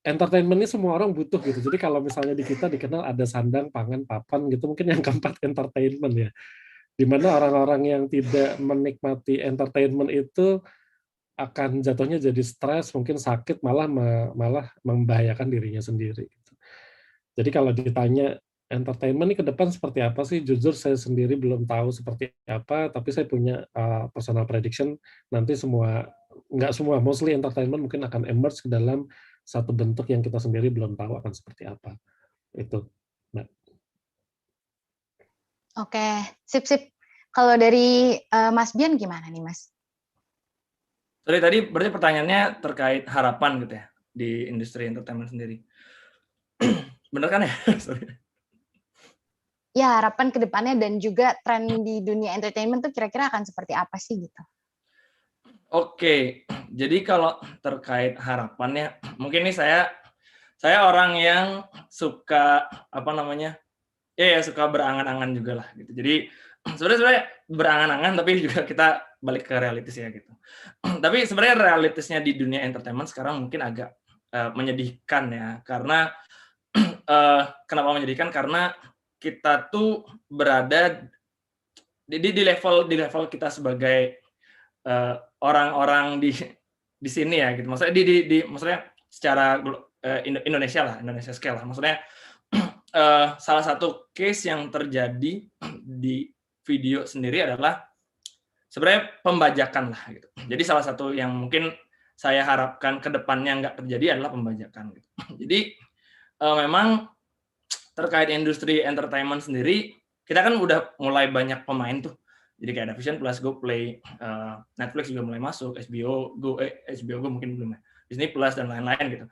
entertainment ini semua orang butuh gitu. Jadi kalau misalnya di kita dikenal ada sandang, pangan, papan gitu, mungkin yang keempat entertainment ya. Di mana orang-orang yang tidak menikmati entertainment itu akan jatuhnya jadi stres, mungkin sakit, malah membahayakan dirinya sendiri. Jadi kalau ditanya entertainment ini ke depan seperti apa sih? Jujur saya sendiri belum tahu seperti apa, tapi saya punya personal prediction nanti nggak semua, mostly entertainment mungkin akan emerge ke dalam satu bentuk yang kita sendiri belum tahu akan seperti apa. Itu, Mbak. Oke, sip. Kalau dari Mas Bian gimana nih, Mas? Sorry, tadi berarti pertanyaannya terkait harapan gitu ya di industri entertainment sendiri. Bener kan ya? Sorry. Ya, harapan ke depannya dan juga tren di dunia entertainment tuh kira-kira akan seperti apa sih gitu? Oke, jadi kalau terkait harapannya, mungkin nih saya orang yang suka apa namanya, ya suka berangan-angan juga lah gitu. Jadi sebenarnya berangan-angan, tapi juga kita balik ke realitis ya gitu. Tapi sebenarnya realitisnya di dunia entertainment sekarang mungkin agak menyedihkan ya, karena kenapa menyedihkan? Karena kita tuh berada di level kita sebagai orang-orang di sini ya gitu. Maksudnya maksudnya secara Indonesia scale lah. Maksudnya salah satu case yang terjadi di video sendiri adalah sebenarnya pembajakan lah gitu. Jadi salah satu yang mungkin saya harapkan ke depannya nggak terjadi adalah pembajakan gitu. Jadi memang terkait industri entertainment sendiri, kita kan udah mulai banyak pemain tuh. Jadi kayak ada Vision Plus, GoPlay, Netflix juga mulai masuk, HBO Go mungkin belum ya, Disney Plus dan lain-lain gitu.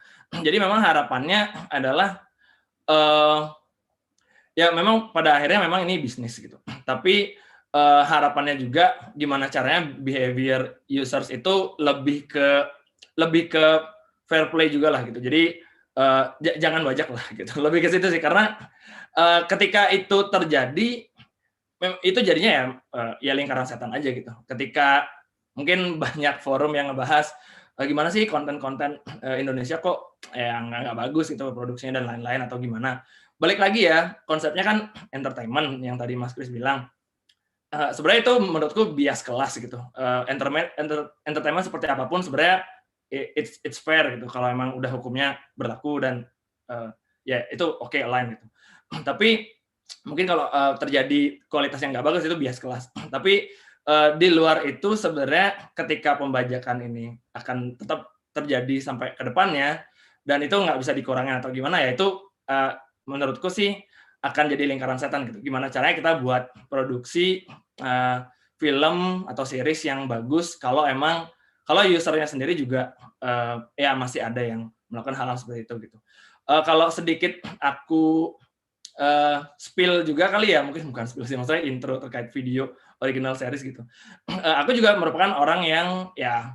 Jadi memang harapannya adalah ya memang pada akhirnya memang ini bisnis gitu. Tapi harapannya juga gimana caranya behavior users itu lebih ke fair play juga lah gitu. Jadi jangan bajak lah gitu. Lebih ke situ sih, karena ketika itu terjadi itu jadinya ya lingkaran setan aja gitu. Ketika mungkin banyak forum yang ngebahas gimana sih konten-konten Indonesia kok nggak bagus gitu produksinya dan lain-lain atau gimana. Balik lagi ya, konsepnya kan entertainment yang tadi Mas Kris bilang. Sebenarnya itu menurutku bias kelas gitu. Entertainment seperti apapun sebenarnya it's fair gitu kalau emang udah hukumnya berlaku dan ya itu oke, align gitu. Tapi mungkin kalau terjadi kualitas yang nggak bagus itu bias kelas. Tapi di luar itu sebenarnya ketika pembajakan ini akan tetap terjadi sampai ke depannya dan itu nggak bisa dikurangi atau gimana ya, itu menurutku sih akan jadi lingkaran setan gitu. Gimana caranya kita buat produksi film atau series yang bagus kalau usernya sendiri juga ya masih ada yang melakukan hal-hal seperti itu gitu. Kalau sedikit aku spill juga kali ya, mungkin bukan spill sih, maksudnya intro terkait video original series gitu. Aku juga merupakan orang yang ya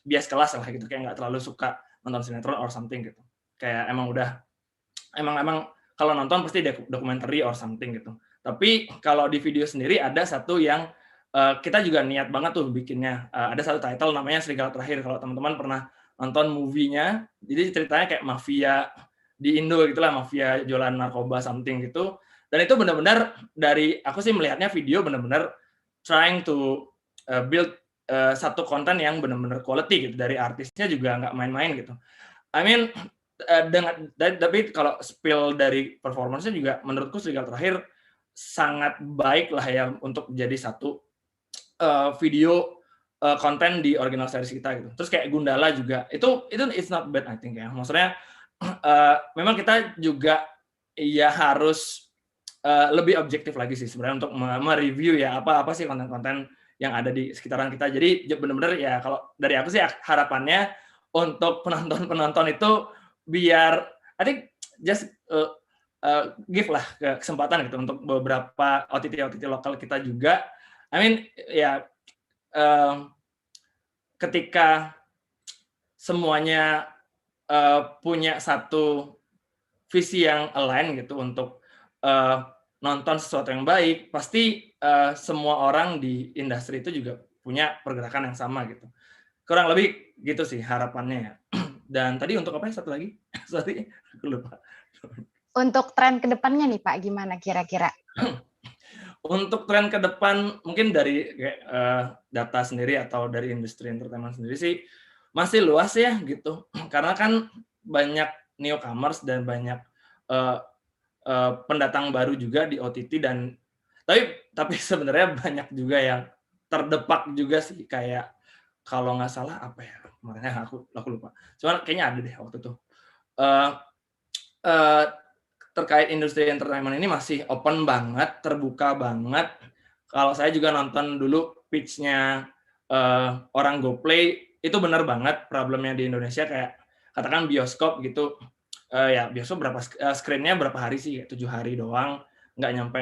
bias kelas lah gitu, kayak nggak terlalu suka nonton sinetron or something gitu. Kayak emang kalau nonton pasti documentary or something gitu. Tapi kalau di video sendiri ada satu yang kita juga niat banget tuh bikinnya. Ada satu title namanya Serigala Terakhir, kalau teman-teman pernah nonton movie-nya. Jadi ceritanya kayak mafia di Indo gitulah, mafia jualan narkoba something gitu. Dan itu benar-benar dari aku sih melihatnya video benar-benar trying to build satu konten yang benar-benar quality gitu, dari artisnya juga nggak main-main gitu. I mean tapi kalau spill dari performance-nya juga menurutku Serigala Terakhir sangat baik lah ya untuk jadi satu video konten di original series kita gitu. Terus kayak Gundala juga itu it's not bad I think ya. Maksudnya memang kita juga ya harus lebih objektif lagi sih sebenarnya untuk mereview ya apa sih konten-konten yang ada di sekitaran kita. Jadi benar-benar ya kalau dari aku sih harapannya untuk penonton itu biar I think just give lah kesempatan gitu untuk beberapa OTT lokal kita juga. I mean ya ketika semuanya punya satu visi yang align gitu untuk nonton sesuatu yang baik, pasti semua orang di industri itu juga punya pergerakan yang sama gitu. Kurang lebih gitu sih harapannya ya. Dan tadi untuk apa ya satu lagi? Sorry, aku lupa. Untuk tren ke depannya nih Pak, gimana kira-kira? Untuk tren ke depan mungkin dari data sendiri atau dari industri entertainment sendiri sih masih luas ya gitu. Karena kan banyak newcomers dan banyak pendatang baru juga di OTT dan tapi sebenarnya banyak juga yang terdepak juga sih, kayak kalau nggak salah apa ya kemarinnya aku lupa. Cuman kayaknya ada deh waktu itu. Uh, uh, terkait industri entertainment ini masih open banget, terbuka banget. Kalau saya juga nonton dulu pitch-nya orang GoPlay, itu benar banget problemnya di Indonesia, kayak katakan bioskop gitu. Ya bioskop berapa screen-nya berapa hari sih? 7 hari doang, nggak nyampe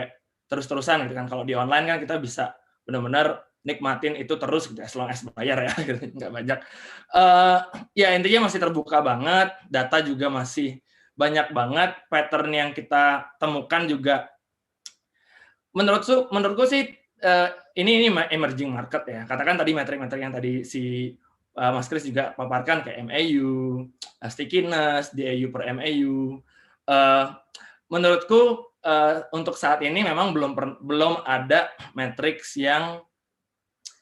terus-terusan gitu kan. Kalau di online kan kita bisa benar-benar nikmatin itu terus gitu, as long as bayar ya, gitu. Nggak banyak. Ya intinya masih terbuka banget, data juga masih banyak banget, pattern yang kita temukan juga menurutku sih ini emerging market ya. Katakan tadi metrik-metrik yang tadi si Mas Kris juga paparkan, kayak MAU, stickiness, DAU per MAU. Menurutku untuk saat ini memang belum ada matriks yang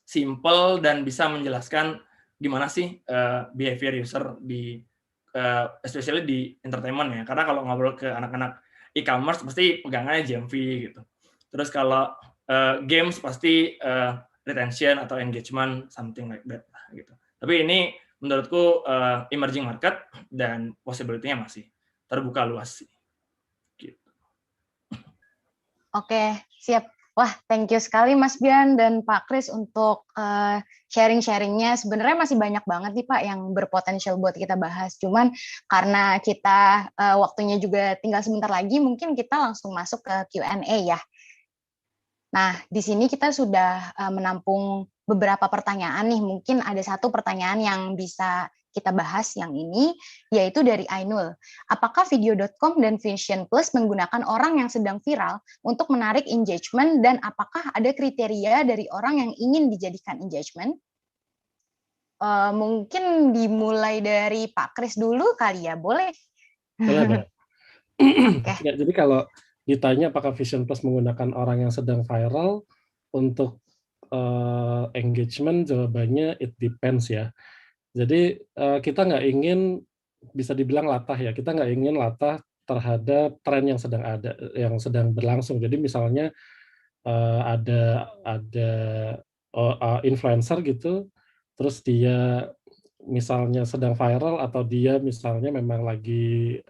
simple dan bisa menjelaskan gimana sih behavior user di especially di entertainment ya. Karena kalau ngobrol ke anak-anak e-commerce pasti pegangannya GMV gitu. Terus kalau games pasti retention atau engagement, something like that gitu. Tapi ini menurutku emerging market dan possibility-nya masih terbuka luas sih. Gitu. Oke, siap. Wah, thank you sekali Mas Bian dan Pak Kris untuk sharing-sharingnya. Sebenarnya masih banyak banget nih Pak yang berpotensial buat kita bahas. Cuman karena kita waktunya juga tinggal sebentar lagi, mungkin kita langsung masuk ke Q&A ya. Nah, di sini kita sudah menampung beberapa pertanyaan nih. Mungkin ada satu pertanyaan yang bisa kita bahas yang ini, yaitu dari Ainul. Apakah Video.com dan Vision Plus menggunakan orang yang sedang viral untuk menarik engagement, dan apakah ada kriteria dari orang yang ingin dijadikan engagement? Mungkin dimulai dari Pak Kris dulu kali ya, boleh? Boleh. Ya, jadi kalau ditanya apakah Vision Plus menggunakan orang yang sedang viral untuk engagement, jawabannya it depends ya. Jadi kita nggak ingin, bisa dibilang latah ya, kita nggak ingin latah terhadap tren yang sedang ada, yang sedang berlangsung. Jadi misalnya ada influencer gitu, terus dia misalnya sedang viral atau dia misalnya memang lagi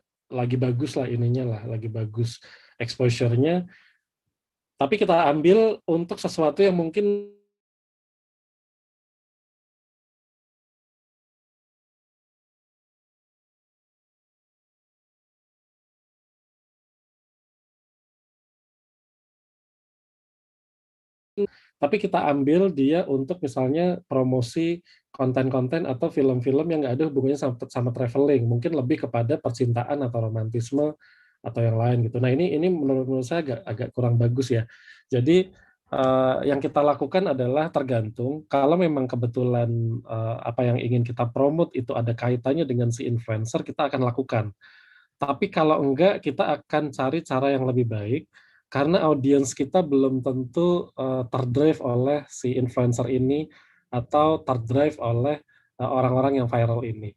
bagus lah ininya lah, lagi bagus exposure-nya, tapi kita ambil untuk sesuatu yang mungkin tapi kita ambil dia untuk misalnya promosi konten-konten atau film-film yang nggak ada hubungannya sama traveling, mungkin lebih kepada percintaan atau romantisme atau yang lain gitu. Nah ini menurut saya agak kurang bagus ya. Jadi yang kita lakukan adalah tergantung, kalau memang kebetulan apa yang ingin kita promote itu ada kaitannya dengan si influencer, kita akan lakukan. Tapi kalau enggak, kita akan cari cara yang lebih baik, karena audiens kita belum tentu terdrive oleh si influencer ini atau terdrive oleh orang-orang yang viral ini.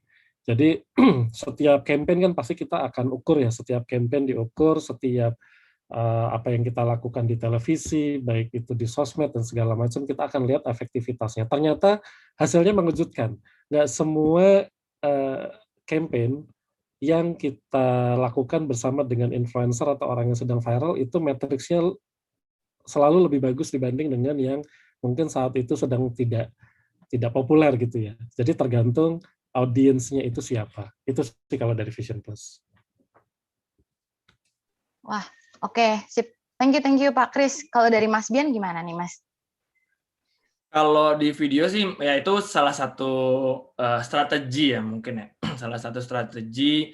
Jadi setiap campaign kan pasti kita akan ukur ya, setiap campaign diukur, setiap apa yang kita lakukan di televisi, baik itu di sosmed dan segala macam, kita akan lihat efektivitasnya. Ternyata hasilnya mengejutkan. Nggak semua campaign yang kita lakukan bersama dengan influencer atau orang yang sedang viral itu matriksnya selalu lebih bagus dibanding dengan yang mungkin saat itu sedang tidak populer gitu ya. Jadi tergantung audiensnya itu siapa. Itu sih kalau dari Vision Plus. Wah, oke, sip. Thank you Pak Kris. Kalau dari Mas Bian gimana nih Mas? Kalau di video sih ya itu salah satu strategi ya mungkin ya. Salah satu strategi.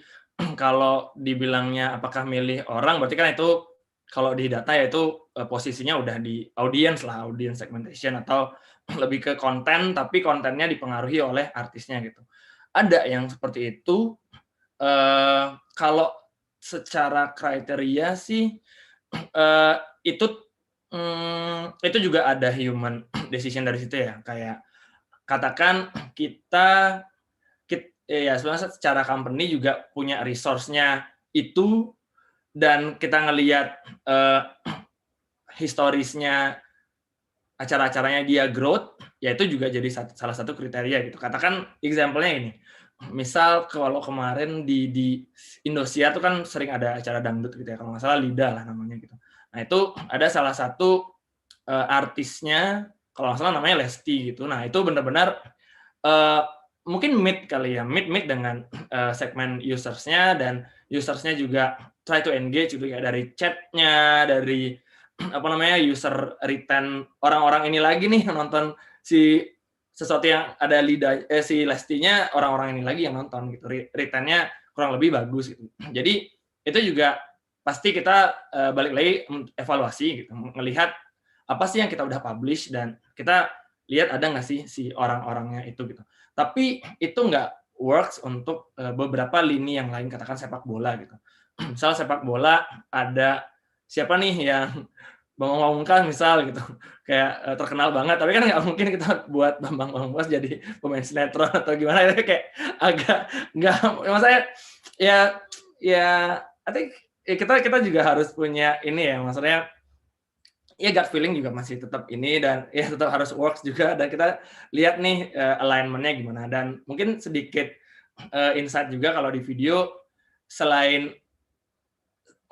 Kalau dibilangnya apakah milih orang, berarti kan itu kalau di data ya itu posisinya udah di audience lah, audience segmentation, atau lebih ke konten tapi kontennya dipengaruhi oleh artisnya gitu. Ada yang seperti itu. Kalau secara kriteria sih itu juga ada human decision dari situ ya, kayak katakan kita ya sebenarnya secara company juga punya resource-nya itu, dan kita ngelihat historisnya acara-acaranya dia growth, ya itu juga jadi salah satu kriteria gitu. Katakan example-nya ini, misal kalau kemarin di Indosiar tuh kan sering ada acara dangdut gitu ya, kalau nggak salah Lida lah namanya gitu. Nah itu ada salah satu artisnya, kalau nggak salah namanya Lesti gitu. Nah itu benar-benar mungkin meet kali ya, meet dengan segmen usersnya, dan usersnya juga try to engage gitu ya, dari chatnya, dari apa namanya user retain orang-orang ini lagi nih nonton si sesuatu yang ada si Lestinya, orang-orang ini lagi yang nonton gitu, retainnya kurang lebih bagus gitu. Jadi itu juga pasti kita balik lagi evaluasi gitu, melihat apa sih yang kita udah publish dan kita lihat ada nggak sih si orang-orangnya itu gitu. Tapi itu nggak works untuk beberapa lini yang lain, katakan sepak bola gitu. Misal sepak bola ada siapa nih yang Bambang Pamungkas misal gitu, kayak terkenal banget, tapi kan nggak mungkin kita buat Bambang Pamungkas jadi pemain sinetron atau gimana, itu kayak agak nggak, maksudnya ya I think ya kita juga harus punya ini ya, maksudnya ya gut feeling juga masih tetap ini, dan ya tetap harus works juga, dan kita lihat nih alignment-nya gimana. Dan mungkin sedikit insight juga, kalau di video selain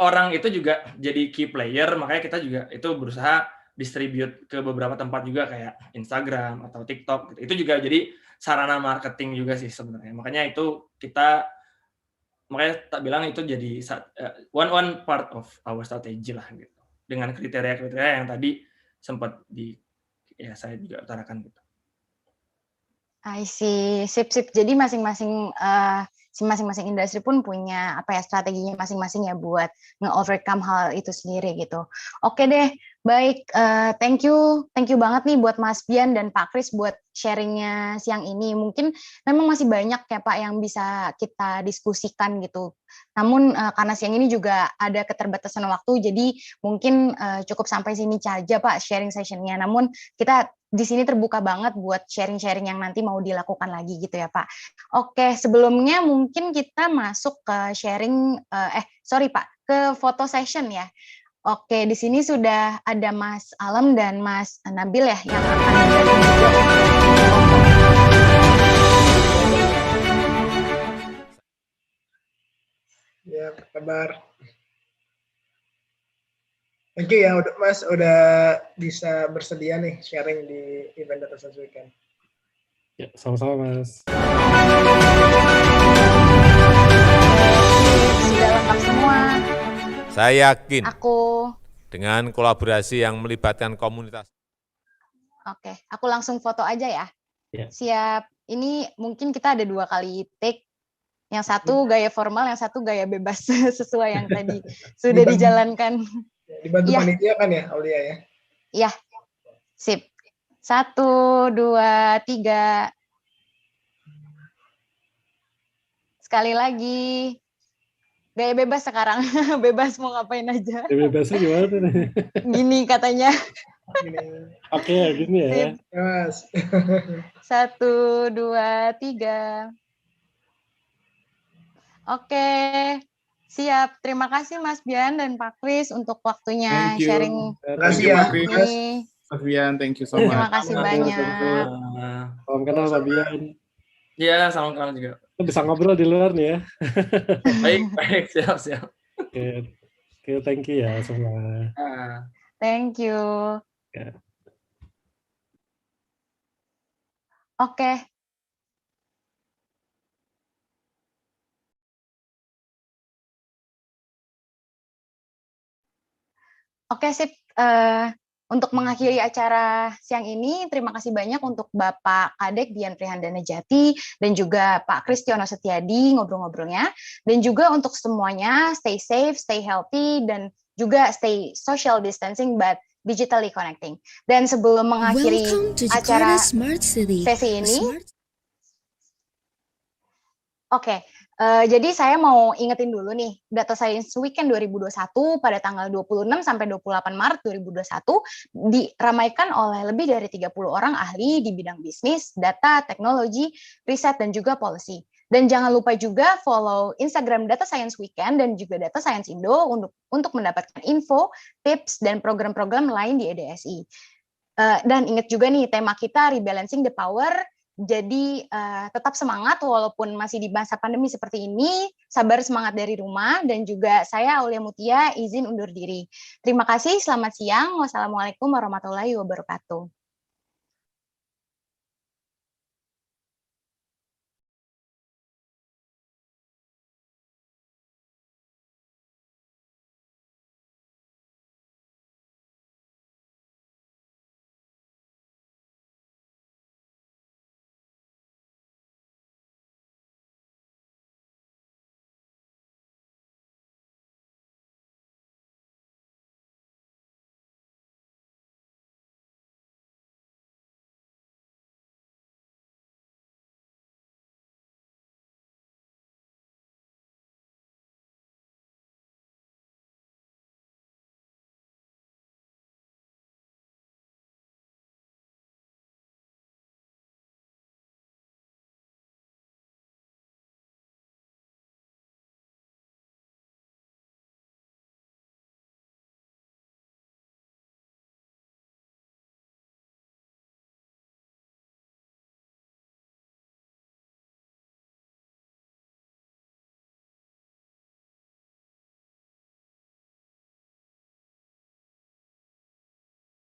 orang itu juga jadi key player, makanya kita juga itu berusaha distribute ke beberapa tempat juga kayak Instagram atau TikTok gitu. Itu juga jadi sarana marketing juga sih sebenarnya. Makanya tak bilang itu jadi one part of our strategy lah gitu, dengan kriteria-kriteria yang tadi sempat saya juga utarakan gitu. I see, sip. Jadi masing-masing industri pun punya strateginya masing-masing ya buat nge-overcome hal itu sendiri gitu. Oke deh, baik. Thank you banget nih buat Mas Bian dan Pak Kris buat sharingnya siang ini. Mungkin memang masih banyak ya Pak yang bisa kita diskusikan gitu. Namun karena siang ini juga ada keterbatasan waktu, jadi mungkin cukup sampai sini saja Pak sharing sessionnya. Namun kita di sini terbuka banget buat sharing-sharing yang nanti mau dilakukan lagi gitu ya Pak. Oke, sebelumnya mungkin kita masuk ke sharing, Pak, ke foto session ya. Oke, di sini sudah ada Mas Alam dan Mas Nabil ya yang akan menjadi video. Ya, apa kabar? Thank you ya Mas udah bisa bersedia nih sharing di event Data Science Weekend. Ya, sama-sama Mas. Sudah lengkap semua. Saya yakin Aku dengan kolaborasi yang melibatkan komunitas. Oke, aku langsung foto aja ya. Ya. Siap. Ini mungkin kita ada 2 kali take. Yang satu gaya formal, yang satu gaya bebas sesuai yang tadi sudah dijalankan. Dibantu panitia kan ya, Aulia ya? Iya, sip. 1, 2, 3. Sekali lagi. Gaya bebas sekarang. Bebas mau ngapain aja. Gaya bebasnya gimana nih? Gini katanya. Oke, gini ya. Sip. Mas. 1, 2, 3. Oke. Siap, terima kasih Mas Bian dan Pak Kris untuk waktunya sharing. Terima kasih ya, Mas Bian, thank you so much. Terima kasih banyak. Salam kenal Pak Bian. Iya, salam kenal juga. Kita bisa ngobrol di luar nih ya. Baik, siap. Oke, thank you ya semua. Thank you. Ya. Oke. Oke, sip. Untuk mengakhiri acara siang ini, terima kasih banyak untuk Bapak Kadek Dian Prihandana Jati dan juga Pak Kristiono Setiadi ngobrol-ngobrolnya. Dan juga untuk semuanya, stay safe, stay healthy, dan juga stay social distancing, but digitally connecting. Dan sebelum mengakhiri acara sesi ini, jadi saya mau ingetin dulu nih, Data Science Weekend 2021 pada tanggal 26 sampai 28 Maret 2021 diramaikan oleh lebih dari 30 orang ahli di bidang bisnis, data, teknologi, riset, dan juga policy. Dan jangan lupa juga follow Instagram Data Science Weekend dan juga Data Science Indo untuk mendapatkan info, tips, dan program-program lain di EDSI. Dan ingat juga nih, tema kita rebalancing the power. Jadi tetap semangat walaupun masih di masa pandemi seperti ini, sabar semangat dari rumah, dan juga saya Aulia Mutia izin undur diri. Terima kasih, selamat siang. Wassalamualaikum warahmatullahi wabarakatuh.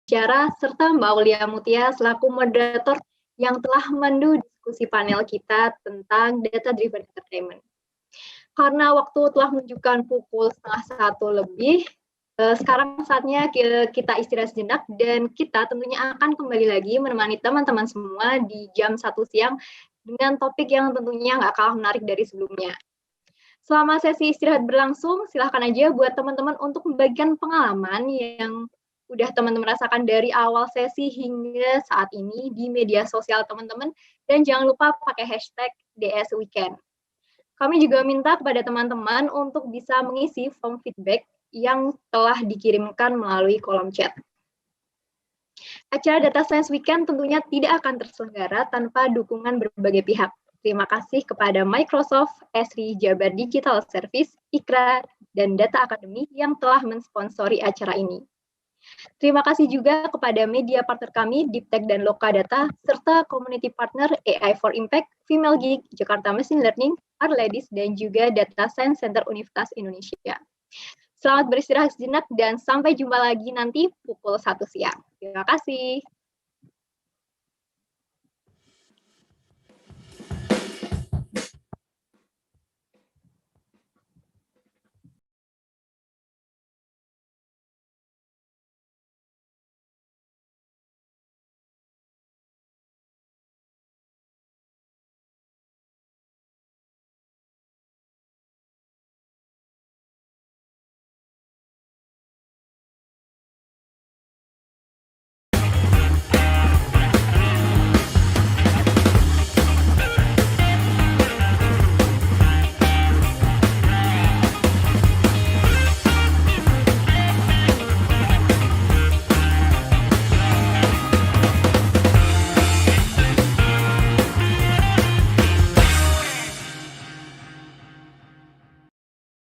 Bicara serta Mbak Aulia Mutia selaku moderator yang telah memandu diskusi panel kita tentang data driven entertainment. Karena waktu telah menunjukkan pukul 12:30 lebih, sekarang saatnya kita istirahat sejenak dan kita tentunya akan kembali lagi menemani teman-teman semua di jam 1 siang dengan topik yang tentunya nggak kalah menarik dari sebelumnya. Selama sesi istirahat berlangsung, silahkan aja buat teman-teman untuk membagikan pengalaman yang udah teman-teman rasakan dari awal sesi hingga saat ini di media sosial teman-teman, dan jangan lupa pakai hashtag DS Weekend. Kami juga minta kepada teman-teman untuk bisa mengisi form feedback yang telah dikirimkan melalui kolom chat. Acara Data Science Weekend tentunya tidak akan terselenggara tanpa dukungan berbagai pihak. Terima kasih kepada Microsoft, Esri Jabar Digital Service, IKRA, dan Data Academy yang telah mensponsori acara ini. Terima kasih juga kepada media partner kami, Deeptech dan Lokadata, serta community partner AI for Impact, Female Geek, Jakarta Machine Learning, Arledis, dan juga Data Science Center Universitas Indonesia. Selamat beristirahat sejenak dan sampai jumpa lagi nanti pukul 1 siang. Terima kasih.